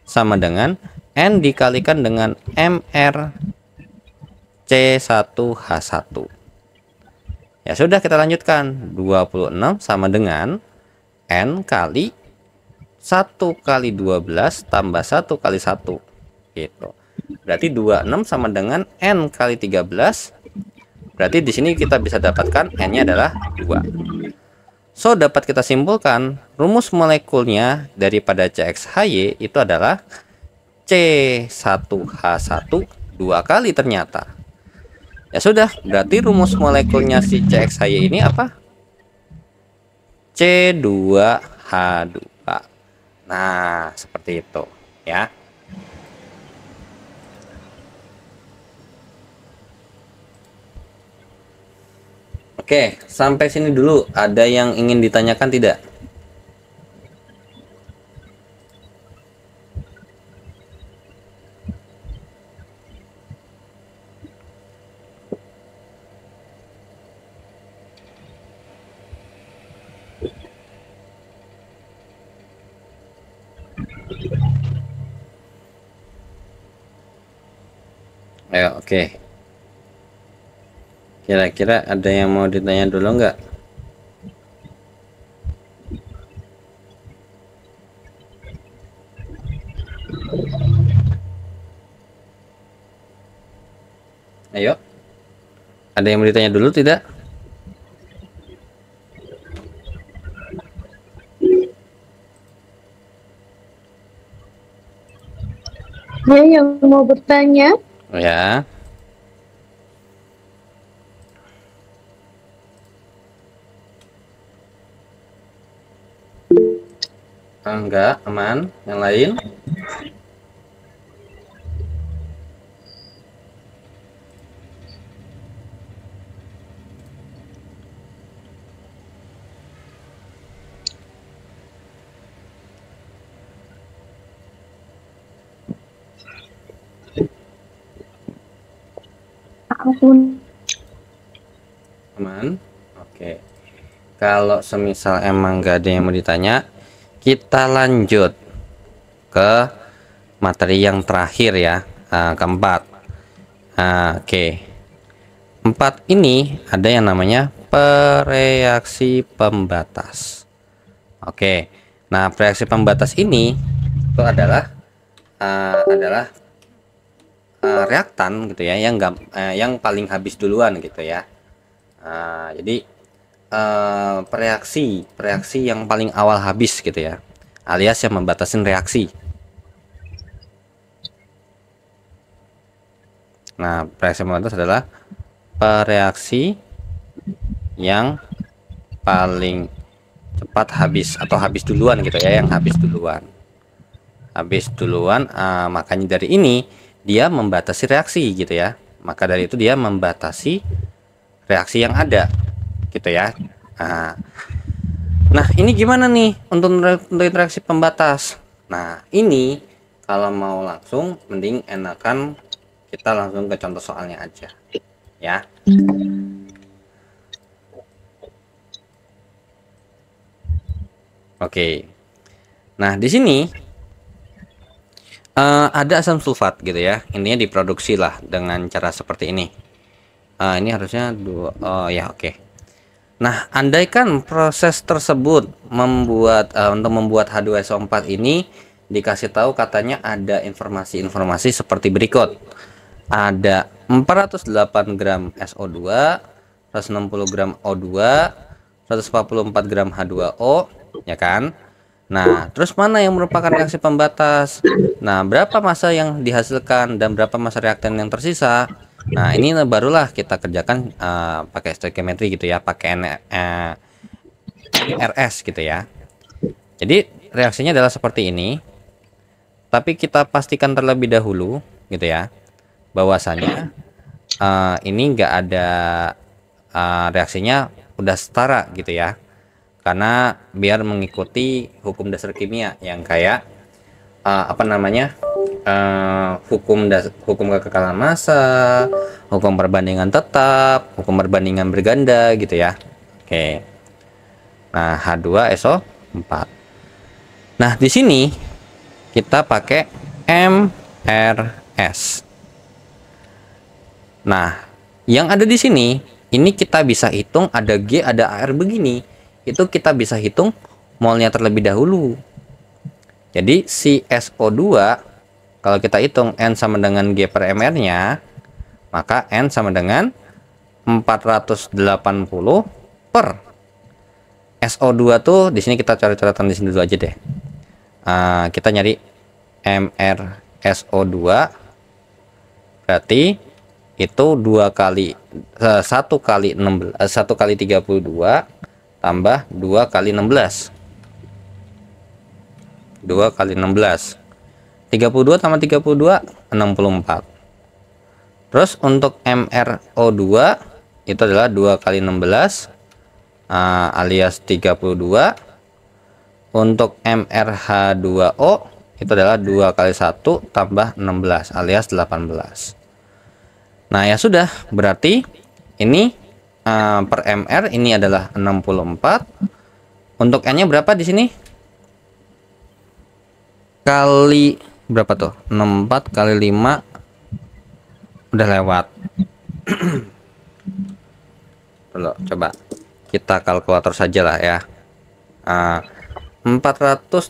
sama dengan N dikalikan dengan MrC1H1. Ya sudah, kita lanjutkan. 26 sama dengan N kali 1 kali 12 tambah 1 kali 1 gitu. Berarti 26 sama dengan N kali 13. Berarti di sini kita bisa dapatkan N-nya adalah 2. So, dapat kita simpulkan rumus molekulnya daripada CXHY itu adalah C1H1 2 kali ternyata. Ya sudah, berarti rumus molekulnya si CXHY ini apa? C2H2. Nah, seperti itu ya. Oke, sampai sini dulu. Ada yang ingin ditanyakan tidak? Ayo, oke. Kira-kira ada yang mau ditanya dulu nggak? Ayo. Ada yang mau ditanya dulu tidak? Ada yang mau bertanya? Ya. Enggak, aman. Yang lain? Aman. Oke. Kalau semisal emang nggak ada yang mau ditanya, kita lanjut ke materi yang terakhir ya, keempat. Oke. 4 ini ada yang namanya pereaksi pembatas. Oke. Nah, reaksi pembatas ini itu adalah reaktan gitu ya, yang paling habis duluan gitu ya. Jadi reaksi yang paling awal habis gitu ya, alias yang membatasin reaksi. Nah, reaksi pembatas adalah reaksi yang paling cepat habis atau habis duluan gitu ya, yang habis duluan. Makanya dari ini dia membatasi reaksi gitu ya. Maka dari itu dia membatasi reaksi yang ada gitu ya. Nah, ini gimana nih untuk reaksi pembatas? Nah, ini kalau mau langsung mending enakan kita langsung ke contoh soalnya aja ya. Oke. Nah, di sini ada asam sulfat gitu ya. Intinya diproduksi lah dengan cara seperti ini. Ini harusnya oke. Nah, andaikan proses tersebut untuk membuat H2SO4 ini dikasih tahu katanya ada informasi-informasi seperti berikut. Ada 408 gram SO2, 160 gram O2, 144 gram H2O, ya kan? Nah, terus mana yang merupakan reaksi pembatas? Nah, berapa massa yang dihasilkan dan berapa massa reaktan yang tersisa? Nah, ini barulah kita kerjakan pakai stoichiometry gitu ya, pakai RS gitu ya. Jadi reaksinya adalah seperti ini. Tapi kita pastikan terlebih dahulu gitu ya, bahwasanya ini enggak ada reaksinya udah setara gitu ya. Karena biar mengikuti hukum dasar kimia yang kayak hukum kekekalan massa, hukum perbandingan tetap, hukum perbandingan berganda gitu ya. Oke. Nah, H2SO4. Nah, di sini kita pakai MRS. Nah, yang ada di sini ini kita bisa hitung ada G, ada AR begini. Itu kita bisa hitung molnya terlebih dahulu. Jadi si SO2 kalau kita hitung N sama dengan G per MR nya, maka N sama dengan 480 per SO2 tuh di sini kita coret-coretan di sini dulu aja deh. Kita nyari MR SO2 berarti itu 1 kali 32 tambah 2 kali 16. 2 kali 16. 32 tambah 32 64. Terus untuk MrO2 itu adalah 2 kali 16 alias 32. Untuk MrH2O itu adalah 2 kali 1 tambah 16 alias 18. Nah, ya sudah, berarti ini per MR ini adalah 64. Untuk N-nya berapa di sini? Kali berapa tuh? 64 kali 5 udah lewat. Loh, coba kita kalkulator saja lah ya. 480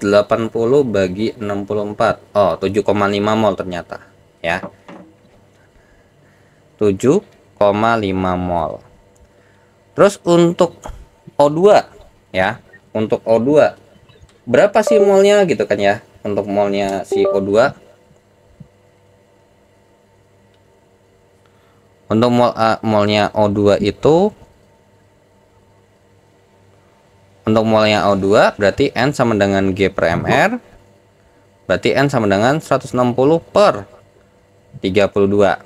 bagi 64. Oh, 7,5 mol ternyata ya. 7,5 mol. Terus untuk O2 ya, untuk O2 berapa sih molnya gitu kan ya? Untuk molnya si O2, untuk molnya O2 itu, untuk molnya O2 berarti N sama dengan G per MR, berarti N sama dengan 160 per 32.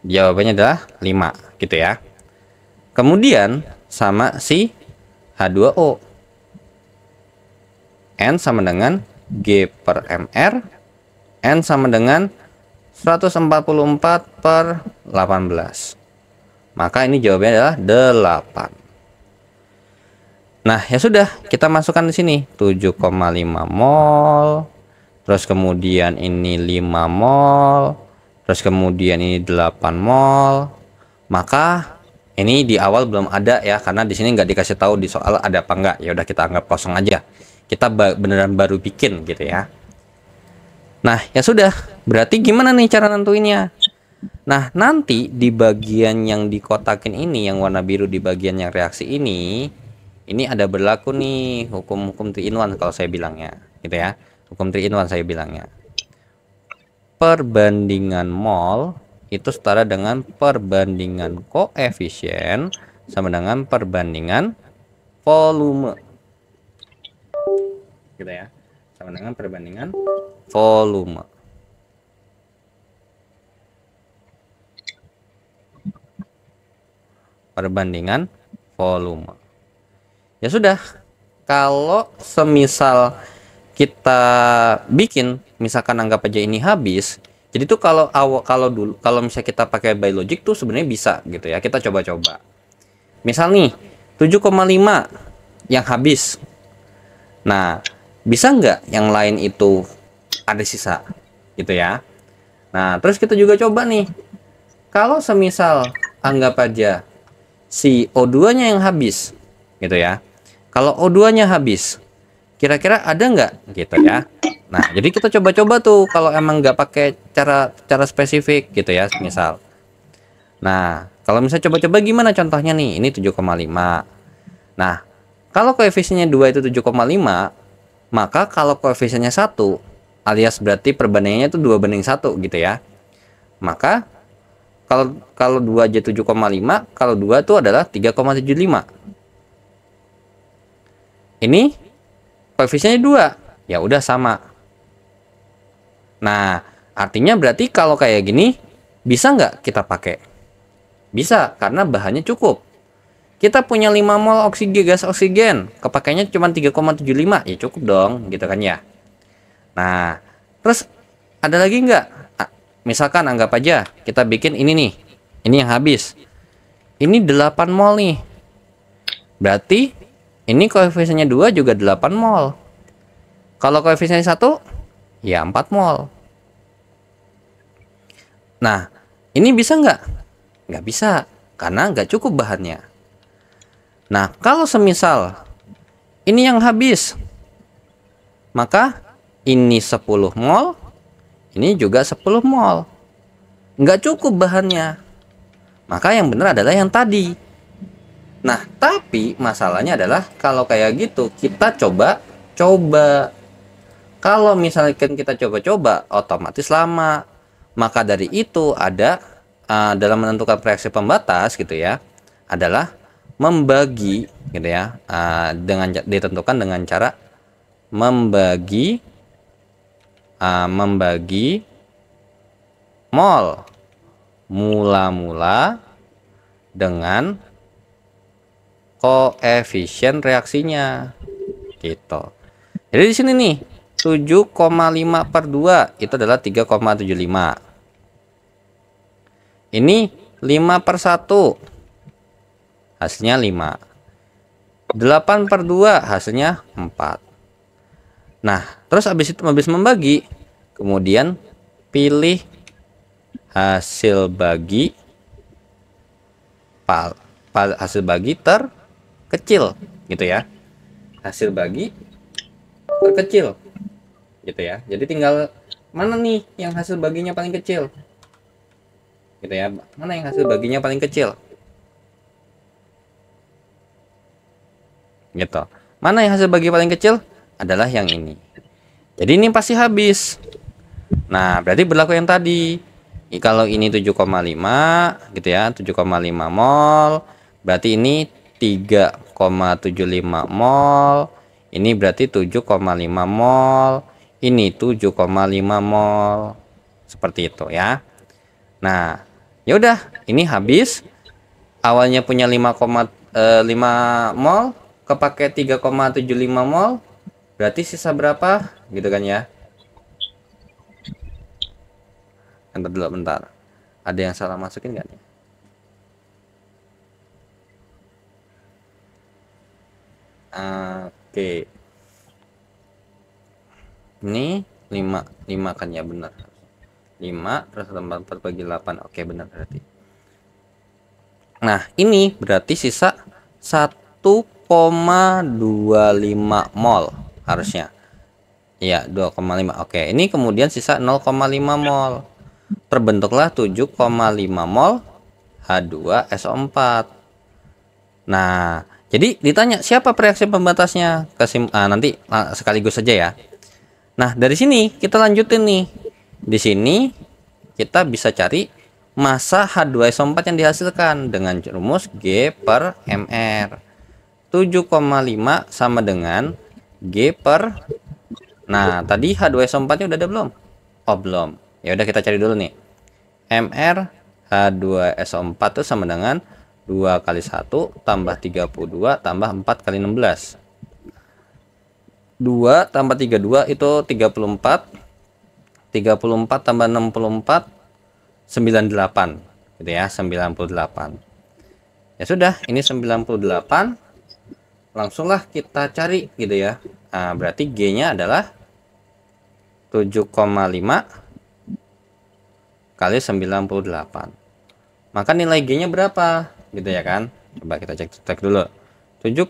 Jawabannya adalah 5 gitu ya. Kemudian sama si H2O, N sama dengan G per MR, N sama dengan 144 per 18. Maka ini jawabannya adalah 8. Nah, ya sudah, kita masukkan di sini 7,5 mol. Terus kemudian ini 5 mol. Terus kemudian ini 8 mol. Maka ini di awal belum ada ya, karena di sini nggak dikasih tahu di soal ada apa enggak. Ya udah kita anggap kosong aja. Kita beneran baru bikin gitu ya. Nah, ya sudah. Berarti gimana nih cara nentuinnya? Nah, nanti di bagian yang dikotakin ini, yang warna biru di bagian yang reaksi ini ada berlaku nih hukum 3 in 1 kalau saya bilangnya, gitu ya. Hukum 3 in 1 saya bilangnya. Perbandingan mol itu setara dengan perbandingan koefisien sama dengan perbandingan volume. Gitu ya. Sama dengan perbandingan volume. Perbandingan volume. Ya sudah, kalau semisal kita bikin, misalkan anggap aja ini habis, jadi tuh kalau misalnya kita pakai biologic tuh sebenarnya bisa gitu ya. Kita coba-coba. Misal nih 7,5 yang habis. Nah, bisa nggak yang lain itu ada sisa gitu ya. Nah, terus kita juga coba nih. Kalau semisal anggap aja si O2-nya yang habis gitu ya. Kalau O2-nya habis, kira-kira ada nggak gitu ya. Nah, jadi kita coba-coba tuh kalau emang nggak pakai cara spesifik gitu ya, misal. Nah, kalau misalnya coba-coba gimana contohnya nih? Ini 7,5. Nah, kalau koefisiennya 2 itu 7,5, maka kalau koefisiennya 1 alias berarti perbandingannya itu 2:1 gitu ya. Maka kalau 2 aja 7,5, kalau 2 itu adalah 3,75. Ini koefisiennya 2. Ya udah sama. Nah, artinya berarti kalau kayak gini bisa nggak kita pakai? Bisa, karena bahannya cukup. Kita punya 5 mol gas oksigen, kepakainya cuma 3,75. Ya cukup dong, gitu kan ya. Nah, terus ada lagi nggak? Misalkan anggap aja kita bikin ini nih. Ini yang habis. Ini 8 mol nih. Berarti ini koefisiennya 2 juga 8 mol. Kalau koefisiennya 1 ya 4 mol. Nah, ini bisa nggak? Nggak bisa, karena nggak cukup bahannya. Nah, kalau semisal ini yang habis, maka ini 10 mol, ini juga 10 mol. Nggak cukup bahannya. Maka yang benar adalah yang tadi. Nah, tapi masalahnya adalah kalau kayak gitu, kita coba. Kalau misalkan kita coba-coba, otomatis lama. Maka dari itu ada dalam menentukan reaksi pembatas gitu ya, adalah membagi gitu ya, dengan ditentukan dengan cara membagi mol mula-mula dengan koefisien reaksinya gitu. Jadi di sini nih 7,5/2 itu adalah 3,75. Ini 5/1 hasilnya 5. 8/2 hasilnya 4. Nah, terus habis membagi, kemudian pilih hasil bagi hasil bagi terkecil gitu ya. Hasil bagi terkecil gitu ya. Jadi tinggal mana nih yang hasil baginya paling kecil gitu ya. Mana yang hasil baginya paling kecil gitu. Mana yang hasil bagi paling kecil adalah yang ini. Jadi ini pasti habis. Nah, berarti berlaku yang tadi. Kalau ini 7,5 gitu ya, 7,5 mol, berarti ini 3,75 mol. Ini berarti 7,5 mol. Ini 7,5 mol. Seperti itu ya. Nah, ya udah, ini habis. Awalnya punya 5 mol, kepake 3,75 mol. Berarti sisa berapa? Gitu kan ya. Bentar dulu, bentar. Ada yang salah masukin nggak nih? Oke. Ini 5 kan ya, benar. 5 terus 4 bagi 8. Oke, benar berarti. Nah, ini berarti sisa 1,25 mol. harusnya. Iya, 2,5. Oke, ini kemudian sisa 0,5 mol. Terbentuklah 7,5 mol H2SO4. Nah, jadi ditanya siapa reaksi pembatasnya? Nanti sekaligus saja ya. Nah, dari sini kita lanjutin nih. Di sini kita bisa cari massa H2SO4 yang dihasilkan dengan rumus G per Mr. 7,5 sama dengan G per. Nah, tadi H2SO4-nya udah ada belum? Oh, belum. Ya udah kita cari dulu nih. Mr H2SO4 itu sama dengan 2 kali 1 tambah 32 tambah 4 kali 16. 2 tambah 32 itu 34. 34 tambah 64 98 gitu ya, 98. Ya sudah, ini 98. Langsunglah kita cari gitu ya. Nah, berarti G-nya adalah 7,5 kali 98. Maka nilai G-nya berapa? Gitu ya kan? Coba kita cek dulu. 7,5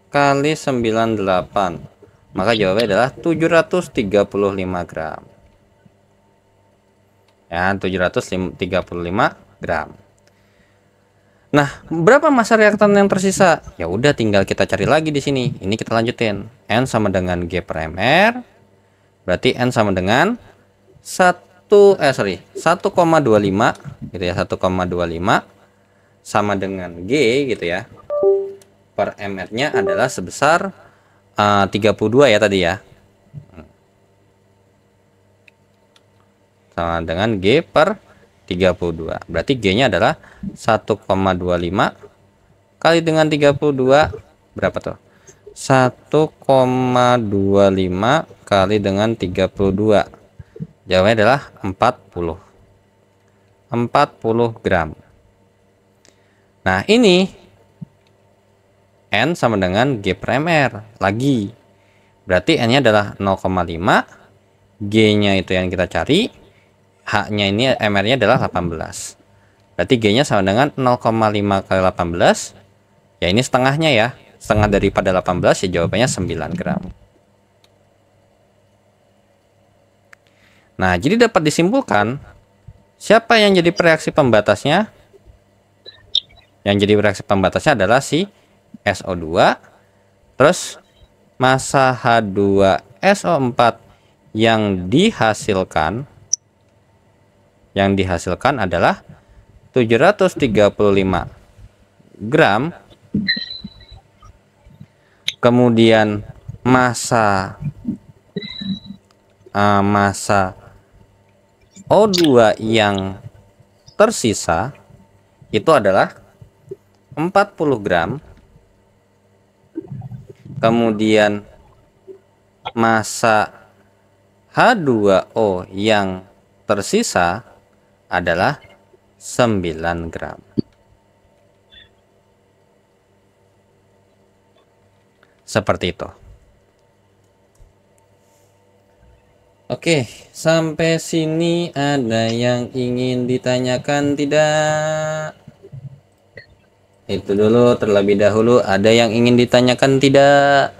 kali 98. Maka jawabannya adalah 735 gram. Ya, 735 gram. Nah, berapa massa reaktan yang tersisa? Ya udah, tinggal kita cari lagi di sini. Ini kita lanjutin. N sama dengan G per Mr. Berarti N sama dengan 1,25 gitu ya, 1,25 sama dengan G gitu ya. Per Mr-nya adalah sebesar 32 ya tadi ya. Sama dengan G per 32. Berarti G-nya adalah 1,25 kali dengan 32 berapa tuh? 1,25 kali dengan 32. Jawabannya adalah 40 gram. Nah, ini N sama dengan G per Mr lagi. Berarti N-nya adalah 0,5, G-nya itu yang kita cari, H-nya ini Mr-nya adalah 18. Berarti G-nya sama dengan 0,5 kali 18. Ya, ini setengahnya ya. Setengah daripada 18 ya, jawabannya 9 gram. Nah, jadi dapat disimpulkan siapa yang jadi reaksi pembatasnya? Yang jadi reaksi pembatasnya adalah si SO2. Terus massa H2SO4 yang dihasilkan adalah 735 gram. Kemudian massa O2 yang tersisa itu adalah 40 gram. Kemudian massa H2O yang tersisa adalah 9 gram. Seperti itu. Oke, sampai sini ada yang ingin ditanyakan tidak? Itu dulu terlebih dahulu, ada yang ingin ditanyakan tidak?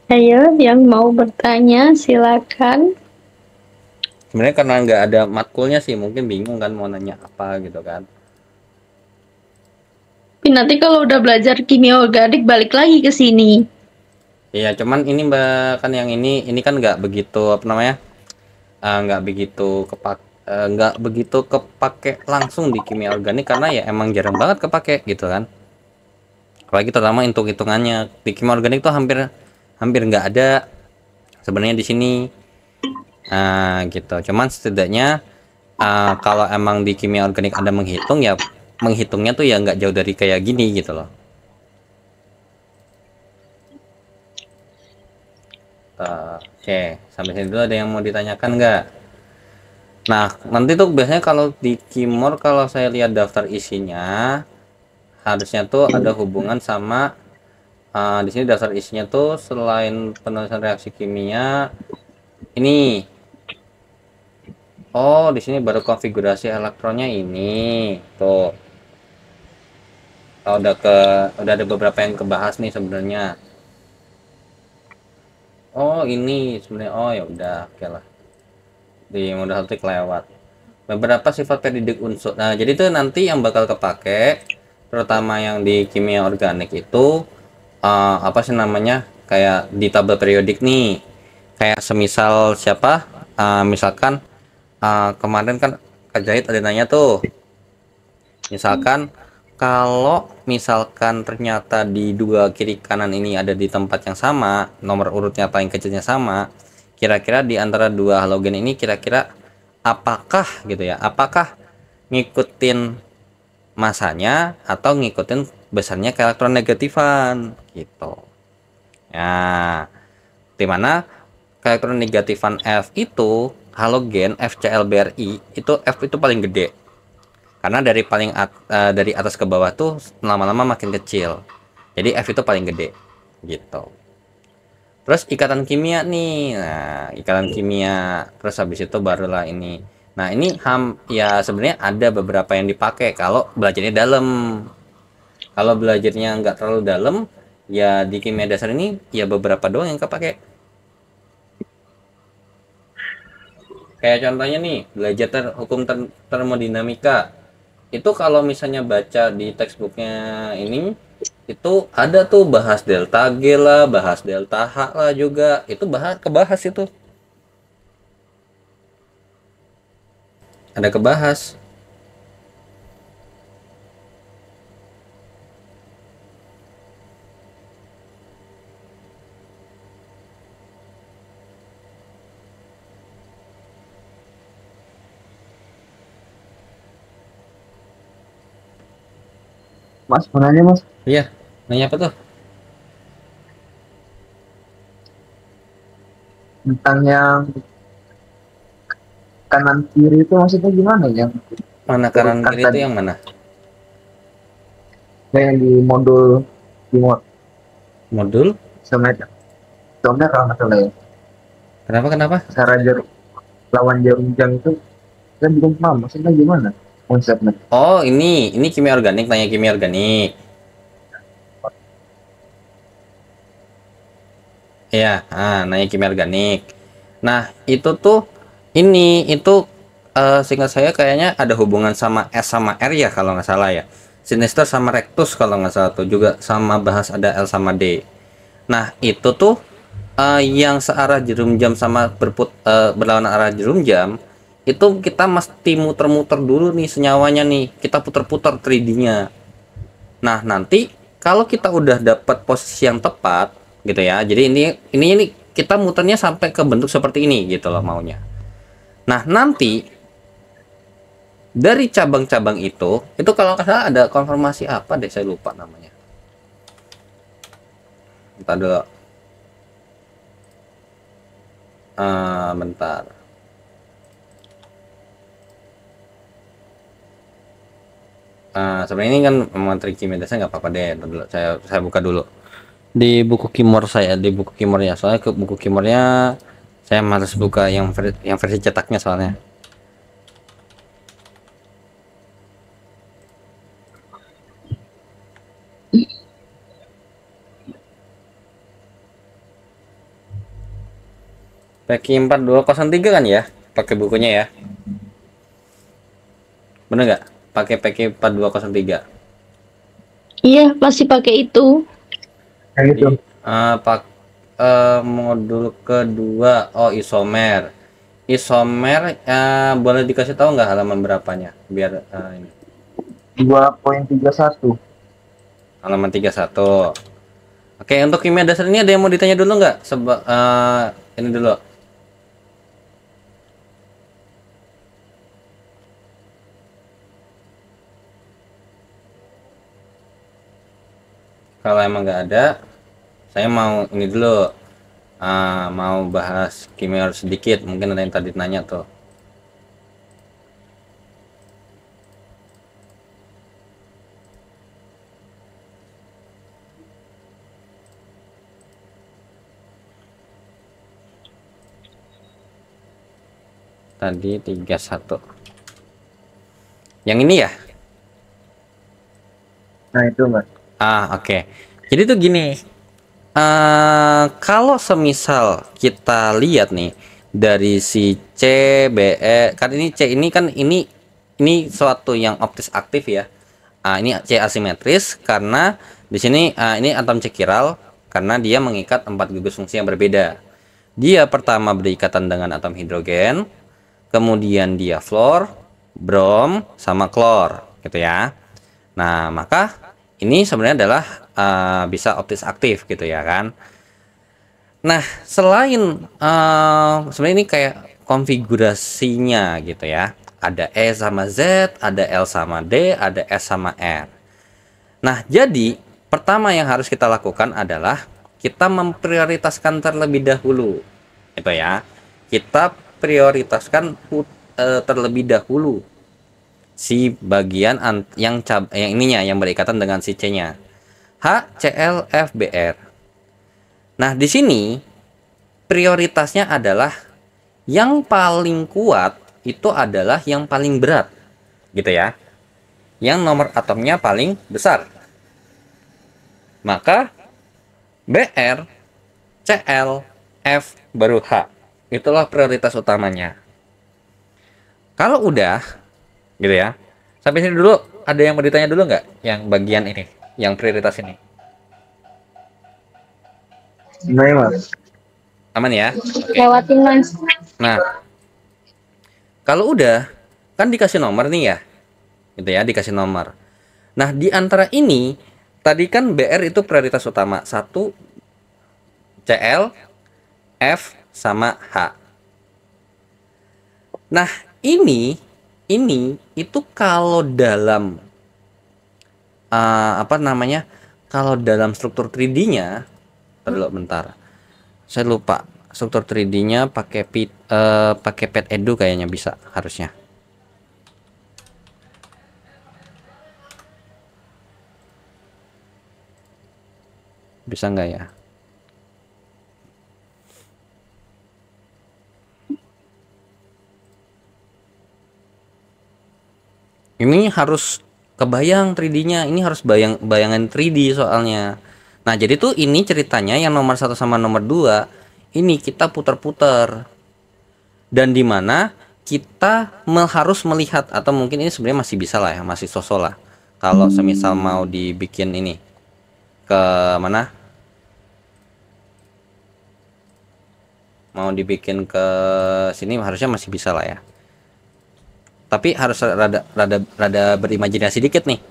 Ayo, yang mau bertanya silakan. Sebenarnya karena nggak ada matkulnya sih, mungkin bingung kan mau nanya apa gitu kan. Tapi nanti kalau udah belajar kimia organik balik lagi ke sini. Iya, cuman ini Mbak, kan yang ini kan nggak begitu apa namanya, nggak begitu kepake langsung di kimia organik karena ya emang jarang banget kepake gitu kan. Apalagi terutama untuk hitungannya di kimia organik tuh hampir nggak ada sebenarnya di sini. Nah, gitu. Cuman setidaknya kalau emang di kimia organik ada menghitung, ya menghitungnya tuh ya nggak jauh dari kayak gini gitu loh. Oke, sampai sini dulu ada yang mau ditanyakan nggak? Nah, nanti tuh biasanya kalau di Kimor, kalau saya lihat daftar isinya, harusnya tuh ada hubungan sama di sini daftar isinya tuh selain penulisan reaksi kimia, ini. Oh, di sini baru konfigurasi elektronnya ini. Tuh. Oh, udah ada beberapa yang kebahas nih sebenarnya. Oh, ini sebenarnya. Oh, ya udah, oke lah. Di modal satu lewat. Beberapa sifat periodic unsur. Nah, jadi itu nanti yang bakal kepake, terutama yang di kimia organik itu apa sih namanya? Kayak di tabel periodik nih. Kayak semisal siapa? Misalkan kemarin kan Kak Jahit ada nanya tuh. Misalkan kalau misalkan ternyata di dua kiri kanan ini ada di tempat yang sama, nomor urutnya paling kecilnya sama, kira-kira di antara dua halogen ini kira-kira apakah gitu ya? Apakah ngikutin masanya atau ngikutin besarnya keelektronegatifan gitu. Ya, dimana keelektronegatifan F itu halogen FClBrI itu F itu paling gede karena dari dari atas ke bawah tuh lama-lama makin kecil, jadi F itu paling gede gitu. Terus ikatan kimia nih, nah ikatan kimia, terus habis itu barulah ini. Nah ini ya sebenarnya ada beberapa yang dipakai kalau belajarnya dalam. Kalau belajarnya nggak terlalu dalam, ya di kimia dasar ini ya beberapa doang yang kepake. Kayak contohnya nih, belajar hukum termodinamika. Itu kalau misalnya baca di textbooknya ini, itu ada tuh bahas delta G lah, bahas delta H lah juga. Itu kebahas itu. Ada kebahas. Mas, mau nanya mas, Iya, nanya apa tuh? tentang yang kanan kiri itu maksudnya gimana ya? Mana kanan Turunkan kiri itu tadi, yang mana? yang di modul di Modul? semester, soalnya kalau nggak salah ya, Kenapa kenapa? cara jarum lawan jarum jam itu kan belum paham, maksudnya gimana konsepnya? Oh, ini kimia organik, nanya kimia organik. Iya, nanya kimia organik. Nah, itu tuh itu singkat saya kayaknya ada hubungan sama S sama R ya kalau nggak salah ya. Sinister sama rectus kalau nggak salah tuh juga sama bahas ada L sama D. Nah, itu tuh yang searah jarum jam sama berlawanan arah jarum jam itu kita mesti muter-muter dulu nih senyawanya nih. Kita putar-putar 3D-nya. Nah, nanti kalau kita udah dapat posisi yang tepat gitu ya. Jadi ini kita muternya sampai ke bentuk seperti ini gitu loh maunya. Nah, nanti dari cabang-cabang itu kalau nggak salah ada konfirmasi apa deh, saya lupa namanya. Bentar dulu. Bentar. Sebenarnya ini kan menteri kimia dasar nggak apa-apa deh. Bentar dulu, saya buka dulu di buku kimor saya, di buku kimornya, soalnya ke buku kimornya saya males buka yang versi cetaknya soalnya. PK 4203 kan ya pakai bukunya ya, bener nggak? Pakai PK 4203. Iya, masih pakai itu. Kayak gitu. Pak modul kedua, oh isomer. Isomer boleh dikasih tahu nggak halaman berapanya biar ini 2.31. halaman 31. Oke, untuk kimia dasar ini ada yang mau ditanya dulu nggak? Ini dulu. Kalau emang nggak ada, saya mau ini dulu. Mau bahas kimia sedikit. Mungkin ada yang tadi nanya tuh. Tadi 31. Yang ini ya? Nah itu mas. Oke. Jadi tuh gini. Kalau semisal kita lihat nih dari si C, B, E, kan ini C ini kan ini suatu yang optis aktif ya. Ini C asimetris karena di sini ini atom C chiral karena dia mengikat 4 gugus fungsi yang berbeda. Dia pertama berikatan dengan atom hidrogen, kemudian dia fluor, brom, sama klor, gitu ya. Nah, maka ini sebenarnya adalah bisa optis aktif, gitu ya kan. Nah, selain sebenarnya ini kayak konfigurasinya, gitu ya. Ada E sama Z, ada L sama D, ada S sama R. Nah, jadi pertama yang harus kita lakukan adalah kita memprioritaskan terlebih dahulu, gitu ya. Kita prioritaskan terlebih dahulu si bagian yang ininya yang berikatan dengan si C-nya. H, Cl, F, Br. Nah, di sini prioritasnya adalah yang paling kuat itu adalah yang paling berat, gitu ya. Yang nomor atomnya paling besar. Maka Br, Cl, F, baru H. Itulah prioritas utamanya. Kalau udah, gitu ya. Sampai sini dulu, ada yang mau ditanya dulu nggak? Yang bagian ini, yang prioritas ini. Gimana ya, Mas? Aman ya? Oke. Lewatin Mas. Nah, kalau udah, kan dikasih nomor nih ya. Gitu ya, dikasih nomor. Nah, di antara ini, tadi kan Br itu prioritas utama. 1, Cl, F, sama H. Nah, ini itu kalau dalam apa namanya? Kalau dalam struktur 3D-nya, dulu bentar. Saya lupa struktur 3D-nya pakai pet edu kayaknya bisa harusnya. Bisa nggak ya? Ini harus kebayang 3D-nya, ini harus bayangan 3D soalnya. Nah, jadi tuh ini ceritanya yang nomor 1 sama nomor 2 ini kita putar-putar. Dan dimana kita harus melihat, atau mungkin ini sebenarnya masih bisa lah ya, masih sosok lah. Kalau semisal mau dibikin ini ke mana? Mau dibikin ke sini harusnya masih bisa lah ya. Tapi harus rada berimajinasi dikit nih.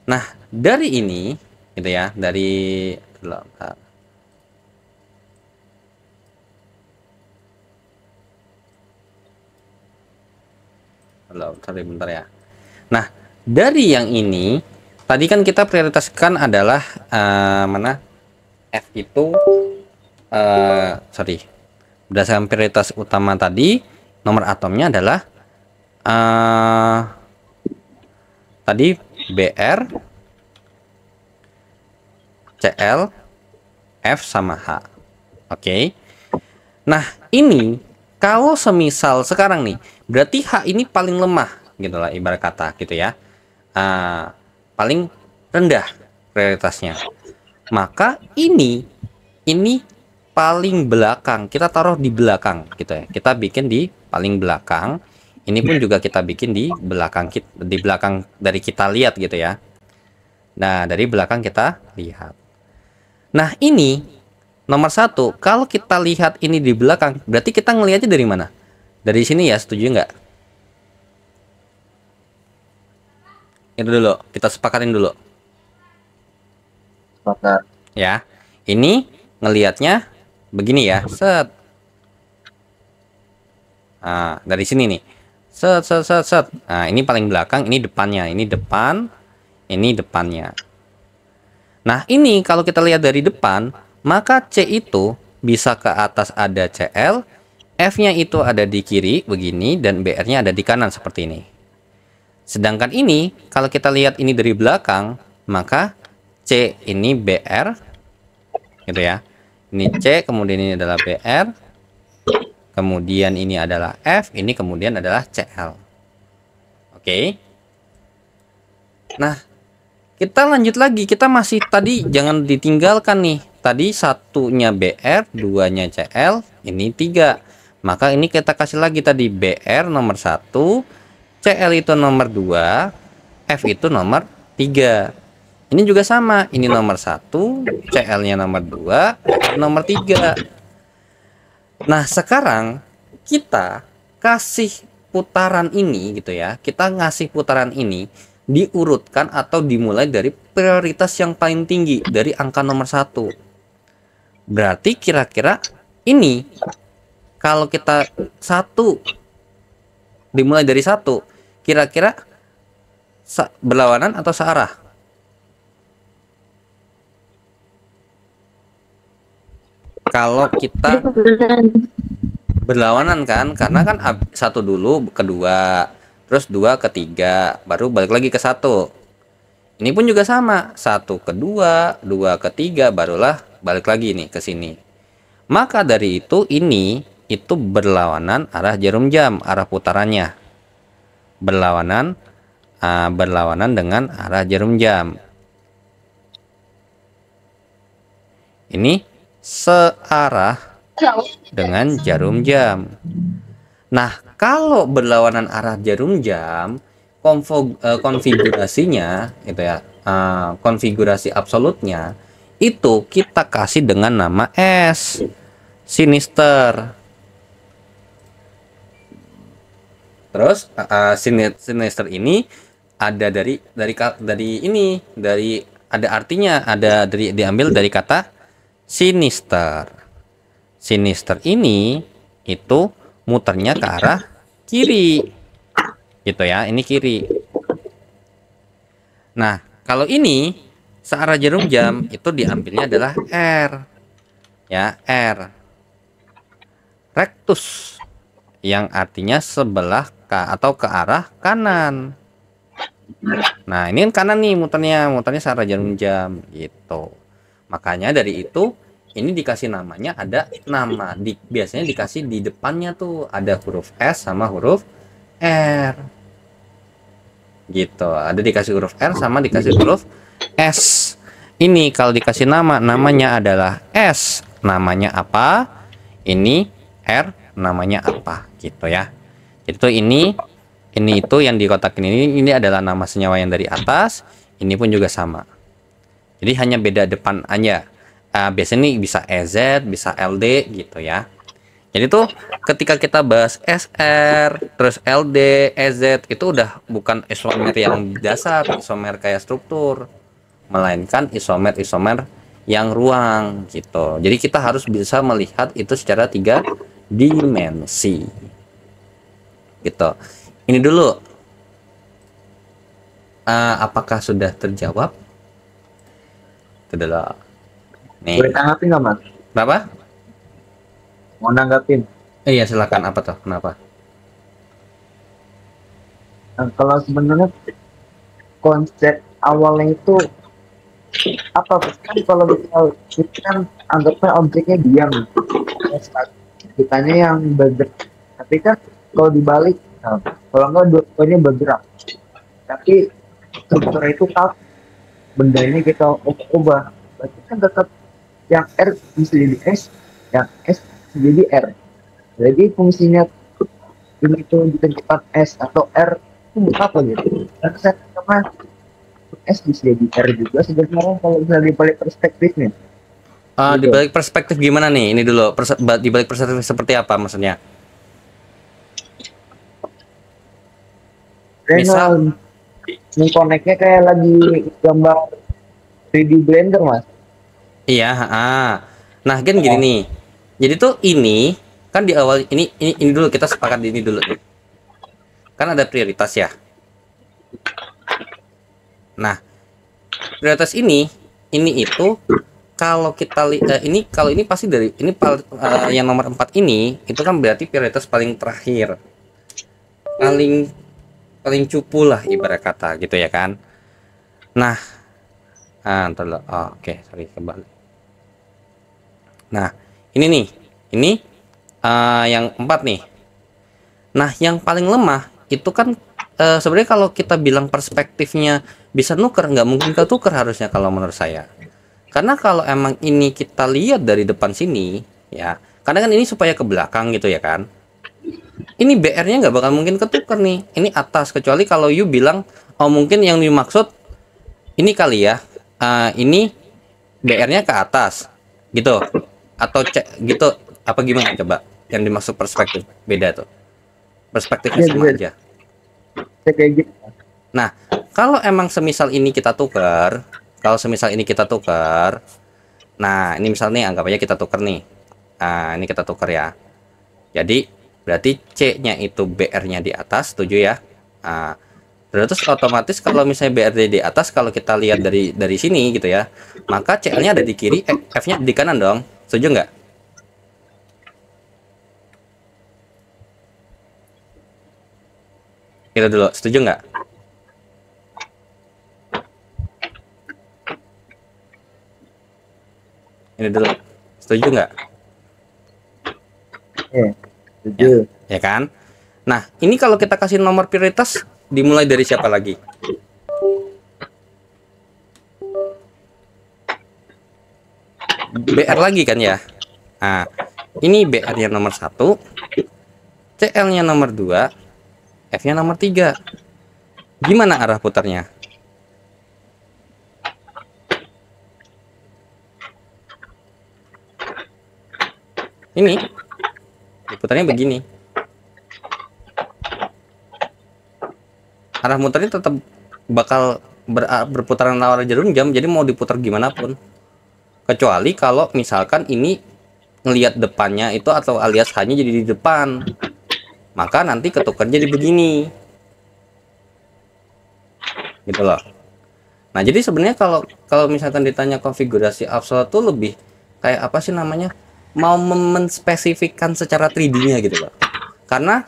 Nah, dari ini gitu ya, dari sorry bentar ya. Nah, dari yang ini tadi kan kita prioritaskan adalah mana? F itu sorry. Berdasarkan prioritas utama tadi, nomor atomnya adalah tadi Br, Cl, F sama H. Oke. Nah, ini kalau semisal sekarang nih, berarti H ini paling lemah gitu lah ibarat kata gitu ya. Paling rendah prioritasnya. Maka ini paling belakang, kita taruh di belakang gitu ya. Kita bikin di paling belakang. Ini pun juga kita bikin di belakang dari kita lihat gitu ya. Nah, dari belakang kita lihat. Nah, ini nomor 1, kalau kita lihat ini di belakang, berarti kita ngelihatnya dari mana? Dari sini ya, setuju nggak? Itu dulu, kita sepakatin dulu. Sepakat. Ya, ini ngelihatnya begini ya, set. Nah, dari sini nih, set. Nah, ini paling belakang, ini depannya, ini depan, ini depannya. Nah, ini kalau kita lihat dari depan, maka C itu bisa ke atas ada Cl, F-nya itu ada di kiri begini, dan Br-nya ada di kanan seperti ini. Sedangkan ini, kalau kita lihat ini dari belakang, maka C ini Br, gitu ya. Ini C, kemudian ini adalah Br, kemudian ini adalah F, ini kemudian adalah Cl. Oke. Nah, Kita lanjut lagi, kita masih tadi jangan ditinggalkan nih. Tadi satunya BR, duanya CL, ini 3. Maka ini kita kasih lagi tadi BR nomor 1, CL itu nomor 2, F itu nomor 3. Ini juga sama, ini nomor 1, CL-nya nomor 2, nomor 3. Nah, sekarang kita kasih putaran ini gitu ya. Kita ngasih putaran ini diurutkan atau dimulai dari prioritas yang paling tinggi dari angka nomor 1. Berarti kira-kira ini kalau kita dimulai dari 1, kira-kira berlawanan atau searah? Kalau kita berlawanan kan, karena kan 1 dulu, kedua, terus 2 ke 3, baru balik lagi ke 1. Ini pun juga sama, 1 ke 2, 2 ke 3, barulah balik lagi nih ke sini. Maka dari itu ini itu berlawanan arah jarum jam, arah putarannya. Berlawanan dengan arah jarum jam. Ini searah dengan jarum jam. Nah, kalau berlawanan arah jarum jam, konfigurasinya itu ya, konfigurasi absolutnya itu kita kasih dengan nama S, sinister. Terus sinister ini ada dari ini, dari ada artinya, ada diambil dari kata sinister. Sinister ini itu muternya ke arah kiri. Gitu ya, ini kiri. Nah, kalau ini searah jarum jam itu diambilnya adalah R. Ya, R. Rectus yang artinya sebelah atau ke arah kanan. Nah, ini kan kanan nih muternya searah jarum jam gitu. Makanya dari itu ini dikasih namanya, ada nama biasanya dikasih di depannya tuh ada huruf S sama huruf R. Gitu. Ada dikasih huruf R sama dikasih huruf S. Ini kalau dikasih namanya adalah S, namanya apa? Ini R, namanya apa? Gitu ya. Jadi ini itu yang dikotakin ini adalah nama senyawa yang dari atas. Ini pun juga sama. Jadi hanya beda depan aja. Biasanya ini bisa EZ, bisa LD gitu ya. Jadi tuh ketika kita bahas SR, terus LD, EZ itu udah bukan isomer yang dasar, isomer kayak struktur, melainkan isomer yang ruang gitu. Jadi kita harus bisa melihat itu secara 3 dimensi. Gitu. Ini dulu. Apakah sudah terjawab? Itu dulu. Nih. Boleh tanggapin nggak, Mas? Berapa? Mau nanggapin? Iya, silakan. Apa tuh? Kenapa? Nah, kalau sebenarnya konsep awalnya itu apa? Kan kalau kita kan anggapnya objeknya diam, kitanya yang bergerak. Tapi kan kalau dibalik, kalau nggak dua-duanya bergerak. Tapi struktur itu tak bendanya kita ubah. Berarti kan tetap yang R bisa jadi S, yang S bisa jadi R. Jadi fungsinya ini itu di tempat S atau R itu apa gitu? Dan saya sama S bisa jadi R juga sebenarnya kalau misalnya dibalik perspektifnya. Di balik perspektif gimana nih? Ini dulu di balik perspektif seperti apa maksudnya? Misal mengkoneknya kayak lagi gambar 3D Blender, Mas. Iya, nah kan gini nih. Jadi tuh ini kan di awal ini dulu kita sepakat ini dulu nih. Kan ada prioritas ya. Nah, prioritas ini itu kalau kita kalau ini pasti dari ini yang nomor 4 ini itu kan berarti prioritas paling terakhir. Paling cupu lah ibarat kata gitu ya kan. Nah, oke, sorry kembali. Nah, ini nih. Ini yang 4 nih. Nah, yang paling lemah itu kan sebenarnya kalau kita bilang perspektifnya bisa nuker, nggak mungkin ketuker harusnya kalau menurut saya. Karena kalau emang ini kita lihat dari depan sini, ya, karena kan ini supaya ke belakang gitu ya kan. Ini BR-nya nggak bakal mungkin ketuker nih. Ini atas, kecuali kalau you bilang, oh mungkin yang dimaksud ini kali ya, ini BR-nya ke atas, gitu, atau cek gitu, apa gimana coba? Yang dimaksud perspektif beda tuh, perspektifnya sama aja. Kayak gitu. Nah, kalau emang semisal ini kita tukar, nah ini misalnya anggap aja kita tukar nih. Nah, ini kita tukar ya. Jadi berarti C-nya itu BR-nya di atas, setuju ya? Nah, terus otomatis kalau misalnya BR di atas, kalau kita lihat dari sini gitu ya, maka CL-nya ada di kiri, F-nya di kanan dong. Setuju nggak? Kita dulu, setuju nggak? Ini dulu, setuju nggak? Setuju. Ya kan? Nah, ini kalau kita kasih nomor prioritas, dimulai dari siapa lagi? BR lagi kan ya? Nah, ini BR-nya nomor 1, CL-nya nomor 2, F-nya nomor 3. Gimana arah putarnya? Ini putarnya begini. Arah muternya tetap bakal berputaran lawan jarum jam, jadi mau diputar gimana pun. Kecuali kalau misalkan ini ngelihat depannya itu atau alias hanya jadi di depan, maka nanti ketukar jadi begini, gitu loh. Nah, jadi sebenarnya kalau misalkan ditanya konfigurasi absolut tuh lebih kayak apa sih namanya? Mau menspesifikkan secara 3D-nya gitu loh. Karena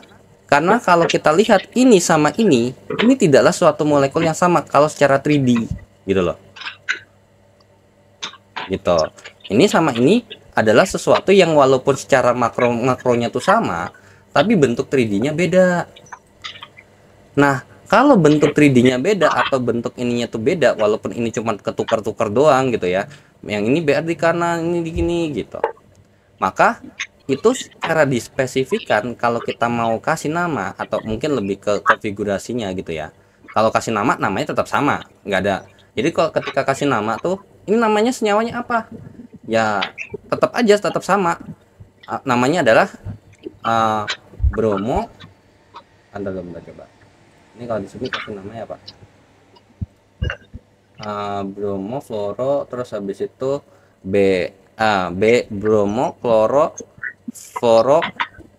kalau kita lihat ini sama ini tidaklah suatu molekul yang sama kalau secara 3D gitu loh. Gitu. Ini sama ini adalah sesuatu yang walaupun secara makronya tuh sama, tapi bentuk 3D-nya beda. Nah, kalau bentuk 3D-nya beda atau bentuk ininya tuh beda, walaupun ini cuma ketukar-tukar doang gitu ya. Yang ini BR di kanan, ini di gini gitu. Maka itu secara dispesifikan kalau kita mau kasih nama atau mungkin lebih ke konfigurasinya gitu ya. Kalau kasih nama, namanya tetap sama, nggak ada. Jadi kalau ketika kasih nama tuh, ini namanya senyawanya apa? Ya tetap sama. Namanya adalah bromo. Anda belum coba. Ini kalau disebut kasih namanya apa? Bromo, fluoro, terus habis itu B bromo, kloro, fluoro,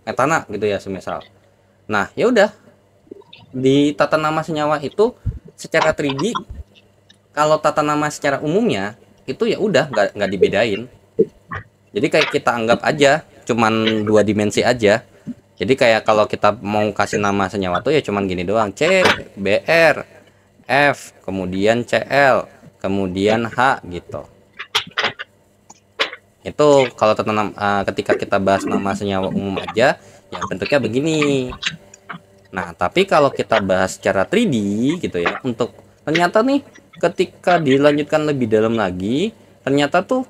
metana gitu ya semisal. Nah, ya udah, di tata nama senyawa itu secara 3D, kalau tata nama secara umumnya itu ya udah nggak dibedain. Jadi kayak kita anggap aja cuman 2 dimensi aja. Jadi kayak kalau kita mau kasih nama senyawa tuh ya cuman gini doang, C, BR, F, kemudian CL, kemudian H gitu. Itu kalau ketika kita bahas nama senyawa umum aja ya bentuknya begini. Nah, tapi kalau kita bahas secara 3D gitu ya, untuk ternyata nih ketika dilanjutkan lebih dalam lagi, ternyata tuh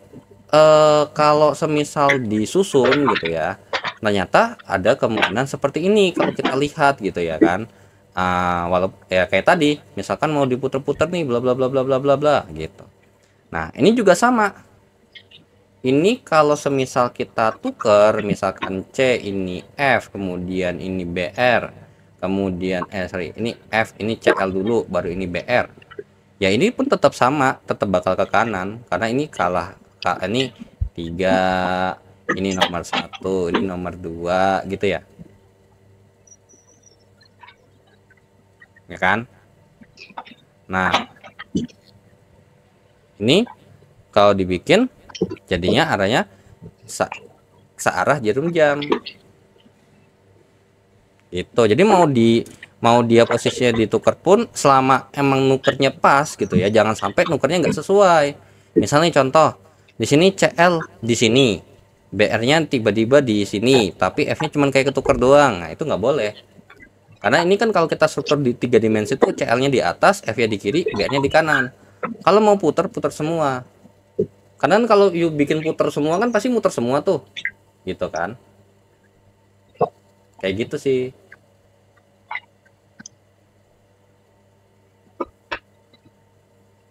kalau semisal disusun gitu ya, ternyata ada kemungkinan seperti ini kalau kita lihat gitu ya kan. Walaupun ya kayak tadi, misalkan mau diputer-puter nih bla bla bla bla bla bla bla gitu. Nah, ini juga sama. Ini kalau semisal kita tuker, misalkan C ini F, kemudian ini BR, kemudian ini F, ini CL dulu, baru ini BR. Ya ini pun tetap sama, tetap bakal ke kanan, karena ini kalah, ini 3, ini nomor 1, ini nomor 2, gitu ya. Ya kan? Nah, ini kalau dibikin jadinya arahnya searah jarum jam gitu. Jadi mau dia posisinya ditukar pun selama emang nukernya pas gitu ya, jangan sampai nukernya nggak sesuai. Misalnya contoh di sini CL di sini, BR-nya tiba-tiba di sini, tapi F-nya cuma kayak ketukar doang. Nah, itu nggak boleh. Karena ini kan kalau kita struktur di 3 dimensi tuh CL-nya di atas, F-nya di kiri, BR-nya di kanan. Kalau mau putar semua. Karena kan kalau you bikin putar semua kan pasti muter semua tuh. Gitu kan. Kayak gitu sih.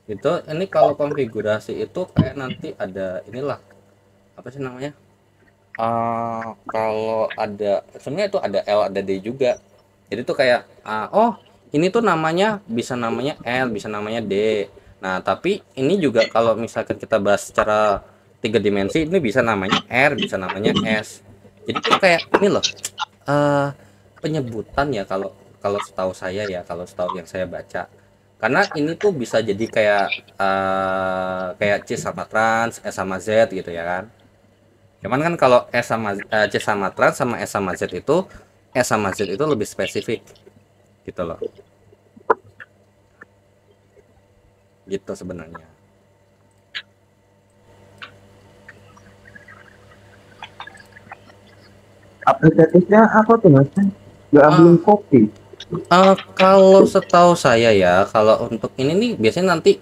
Itu ini kalau konfigurasi itu kayak nanti ada inilah apa sih namanya? Kalau ada sebenarnya itu ada L ada D juga. Jadi tuh kayak oh ini tuh namanya bisa namanya L bisa namanya D. Nah tapi ini juga kalau misalkan kita bahas secara 3 dimensi ini bisa namanya R bisa namanya S. Jadi tuh kayak ini loh penyebutan ya kalau kalau setahu saya ya kalau setahu yang saya baca. Karena ini tuh bisa jadi kayak C sama trans, S sama Z gitu ya kan. Cuman kan kalau C sama trans sama S sama Z itu S sama Z itu lebih spesifik gitu loh. Gitu sebenarnya. Aplikatifnya apa tuh mas? Gak ambilin kopi. Kalau setahu saya ya, kalau untuk ini nih biasanya nanti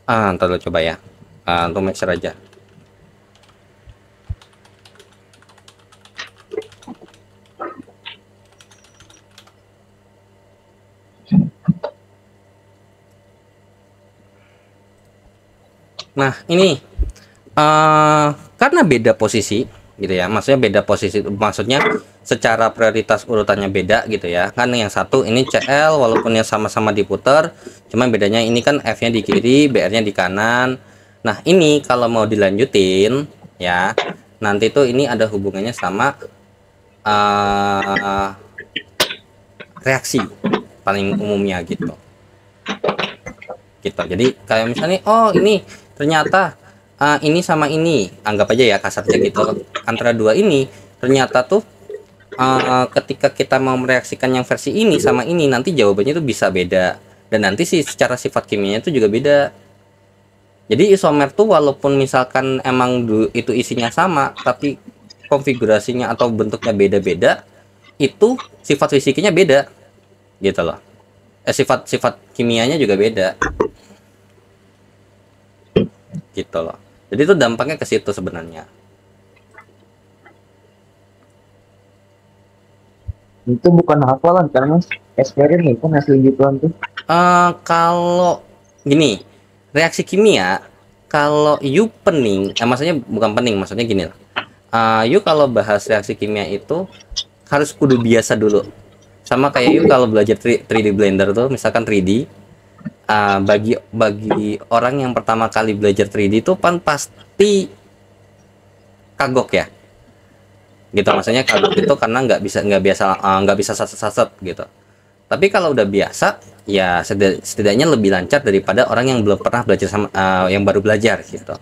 ntar dulu coba ya. Untuk make sure aja. Nah, ini karena beda posisi gitu ya. Maksudnya beda posisi maksudnya secara prioritas urutannya beda gitu ya. Kan yang satu ini CL walaupun yang sama-sama diputar, cuman bedanya ini kan F-nya di kiri, BR-nya di kanan. Nah, ini kalau mau dilanjutin ya, nanti tuh ini ada hubungannya sama reaksi paling umumnya gitu. Gitu. Jadi kayak misalnya oh ini ternyata ini sama ini anggap aja ya kasarnya gitu antara dua ini ternyata tuh ketika kita mau mereaksikan yang versi ini sama ini nanti jawabannya tuh bisa beda dan nanti sih secara sifat kimianya itu juga beda. Jadi isomer tuh walaupun misalkan emang itu isinya sama tapi konfigurasinya atau bentuknya beda-beda itu sifat fisiknya beda gitu loh. Sifat kimianya juga beda gitu loh. Jadi itu dampaknya ke situ sebenarnya. Itu bukan hafalan kan mas? Eksperimen kan hasil gituan tuh. Kalau gini, reaksi kimia kalau you pening, maksudnya bukan pening, maksudnya gini lah. You kalau bahas reaksi kimia itu harus kudu biasa dulu. Sama kayak you kalau belajar 3D Blender tuh, misalkan 3D. Bagi orang yang pertama kali belajar 3D itu kan pasti kagok ya gitu, maksudnya kagok itu karena nggak bisa saset gitu. Tapi kalau udah biasa ya setidaknya lebih lancar daripada orang yang belum pernah belajar sama yang baru belajar gitu.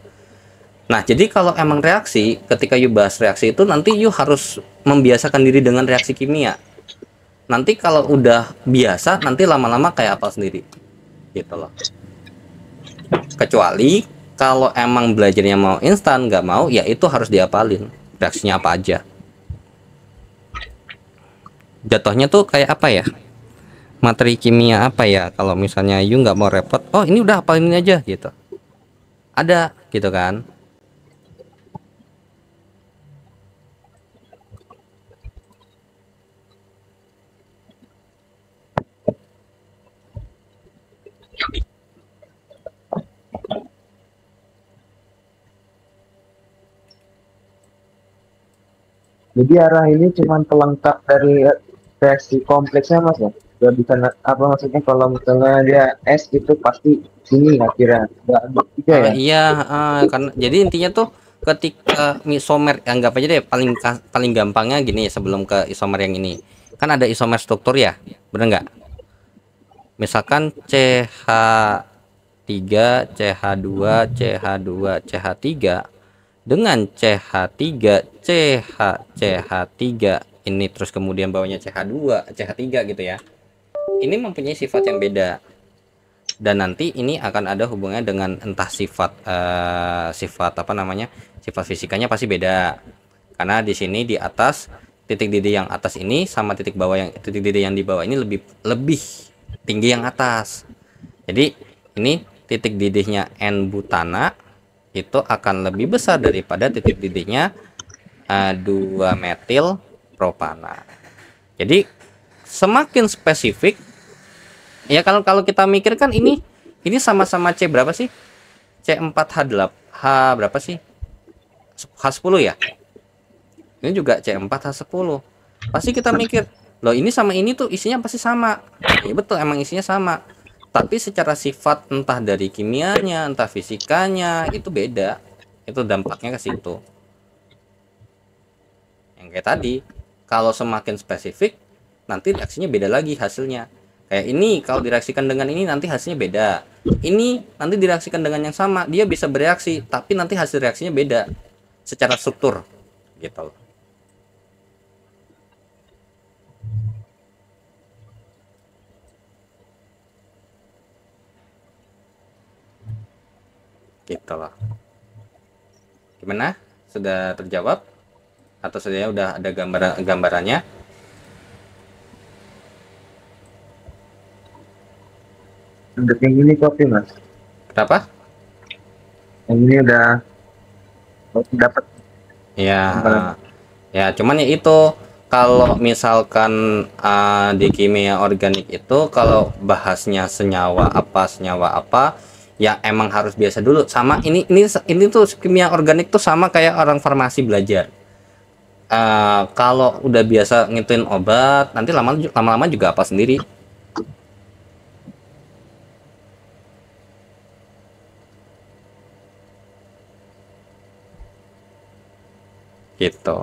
Nah jadi kalau emang reaksi, ketika you bahas reaksi itu nanti you harus membiasakan diri dengan reaksi kimia. Nanti kalau udah biasa nanti lama-lama kayak apa sendiri gitu loh. Kecuali kalau emang belajarnya mau instan nggak mau ya itu harus diapalin reaksinya apa aja. Jatuhnya tuh kayak apa ya, materi kimia apa ya, kalau misalnya you nggak mau repot oh ini udah hafalin ini aja gitu ada gitu kan. Jadi arah ini cuma pelengkap dari reaksi kompleksnya mas ya. Gak bisa apa maksudnya kalau misalnya dia S itu pasti sini ya kira nggak ada tiga ya. Iya karena jadi intinya tuh ketika isomer anggap aja deh paling gampangnya gini sebelum ke isomer yang ini kan ada isomer struktur ya bener nggak, misalkan CH3 CH2 CH2 CH3 dengan CH3 CH3 ini terus kemudian bawahnya CH2 CH3 gitu ya, ini mempunyai sifat yang beda dan nanti ini akan ada hubungannya dengan entah sifat apa namanya, sifat fisikanya pasti beda karena di sini di atas titik didih yang atas ini sama titik didih yang di bawah ini lebih tinggi yang atas. Jadi ini titik didihnya N-butana itu akan lebih besar daripada titik didihnya 2-metil propana. Jadi semakin spesifik ya, kalau kita mikir kan ini sama-sama C berapa sih? C4H8 H berapa sih? H10 ya. Ini juga C4H10. Pasti kita mikir, loh ini sama ini tuh isinya pasti sama. Ya betul, emang isinya sama. Tapi secara sifat entah dari kimianya, entah fisikanya itu beda. Itu dampaknya ke situ. Yang kayak tadi, kalau semakin spesifik nanti reaksinya beda lagi hasilnya. Kayak ini kalau direaksikan dengan ini nanti hasilnya beda. Ini nanti direaksikan dengan yang sama, dia bisa bereaksi, tapi nanti hasil reaksinya beda secara struktur gitu loh. Gitu loh. Gimana? Sudah terjawab? Atau sudah ada gambarannya? Untuk yang ini kopi mas. Kenapa? Yang ini udah dapat. Ya, ya cuman ya itu kalau misalkan di kimia organik itu kalau bahasnya senyawa apa ya emang harus biasa dulu. Sama ini tuh kimia organik tuh sama kayak orang farmasi belajar. Kalau udah biasa ngituin obat nanti lama-lama juga apa sendiri. Gitu.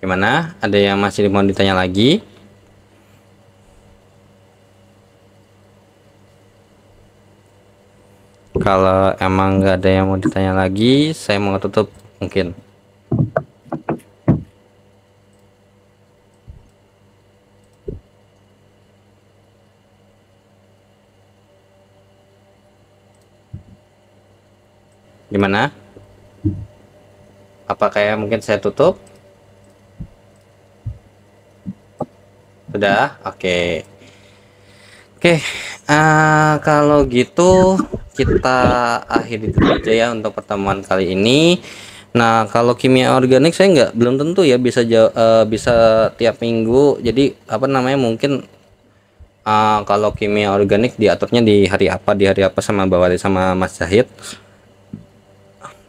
Gimana? Ada yang masih mau ditanya lagi? Kalau emang nggak ada yang mau ditanya lagi, saya mau tutup mungkin. Gimana? Apa kayak mungkin saya tutup? Sudah? Oke. Oke, kalau gitu kita akhiri dulu aja ya untuk pertemuan kali ini. Nah, kalau kimia organik saya belum tentu ya bisa tiap minggu. Jadi apa namanya mungkin kalau kimia organik diaturnya di hari apa sama Mbak Wali sama Mas Zahid.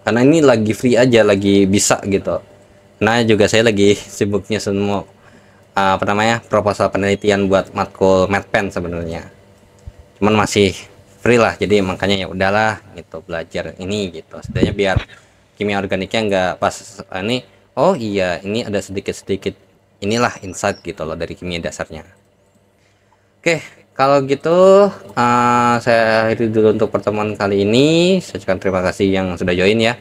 Karena ini lagi free aja, lagi bisa gitu. Nah, juga saya lagi sibuknya semua proposal penelitian buat matkul MedPen sebenarnya. Cuman masih free lah, jadi makanya ya udahlah gitu belajar ini gitu. Setidaknya biar kimia organiknya nggak pas ini. Oh iya, ini ada sedikit inilah insight gitu loh dari kimia dasarnya. Oke, kalau gitu saya akhiri dulu untuk pertemuan kali ini. Saya ucapkan terima kasih yang sudah join ya.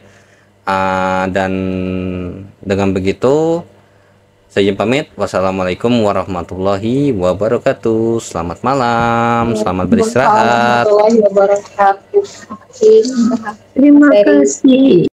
Dan dengan begitu saya pamit. Wassalamualaikum warahmatullahi wabarakatuh. Selamat malam, selamat beristirahat. Warahmatullahi wabarakatuh. Terima kasih.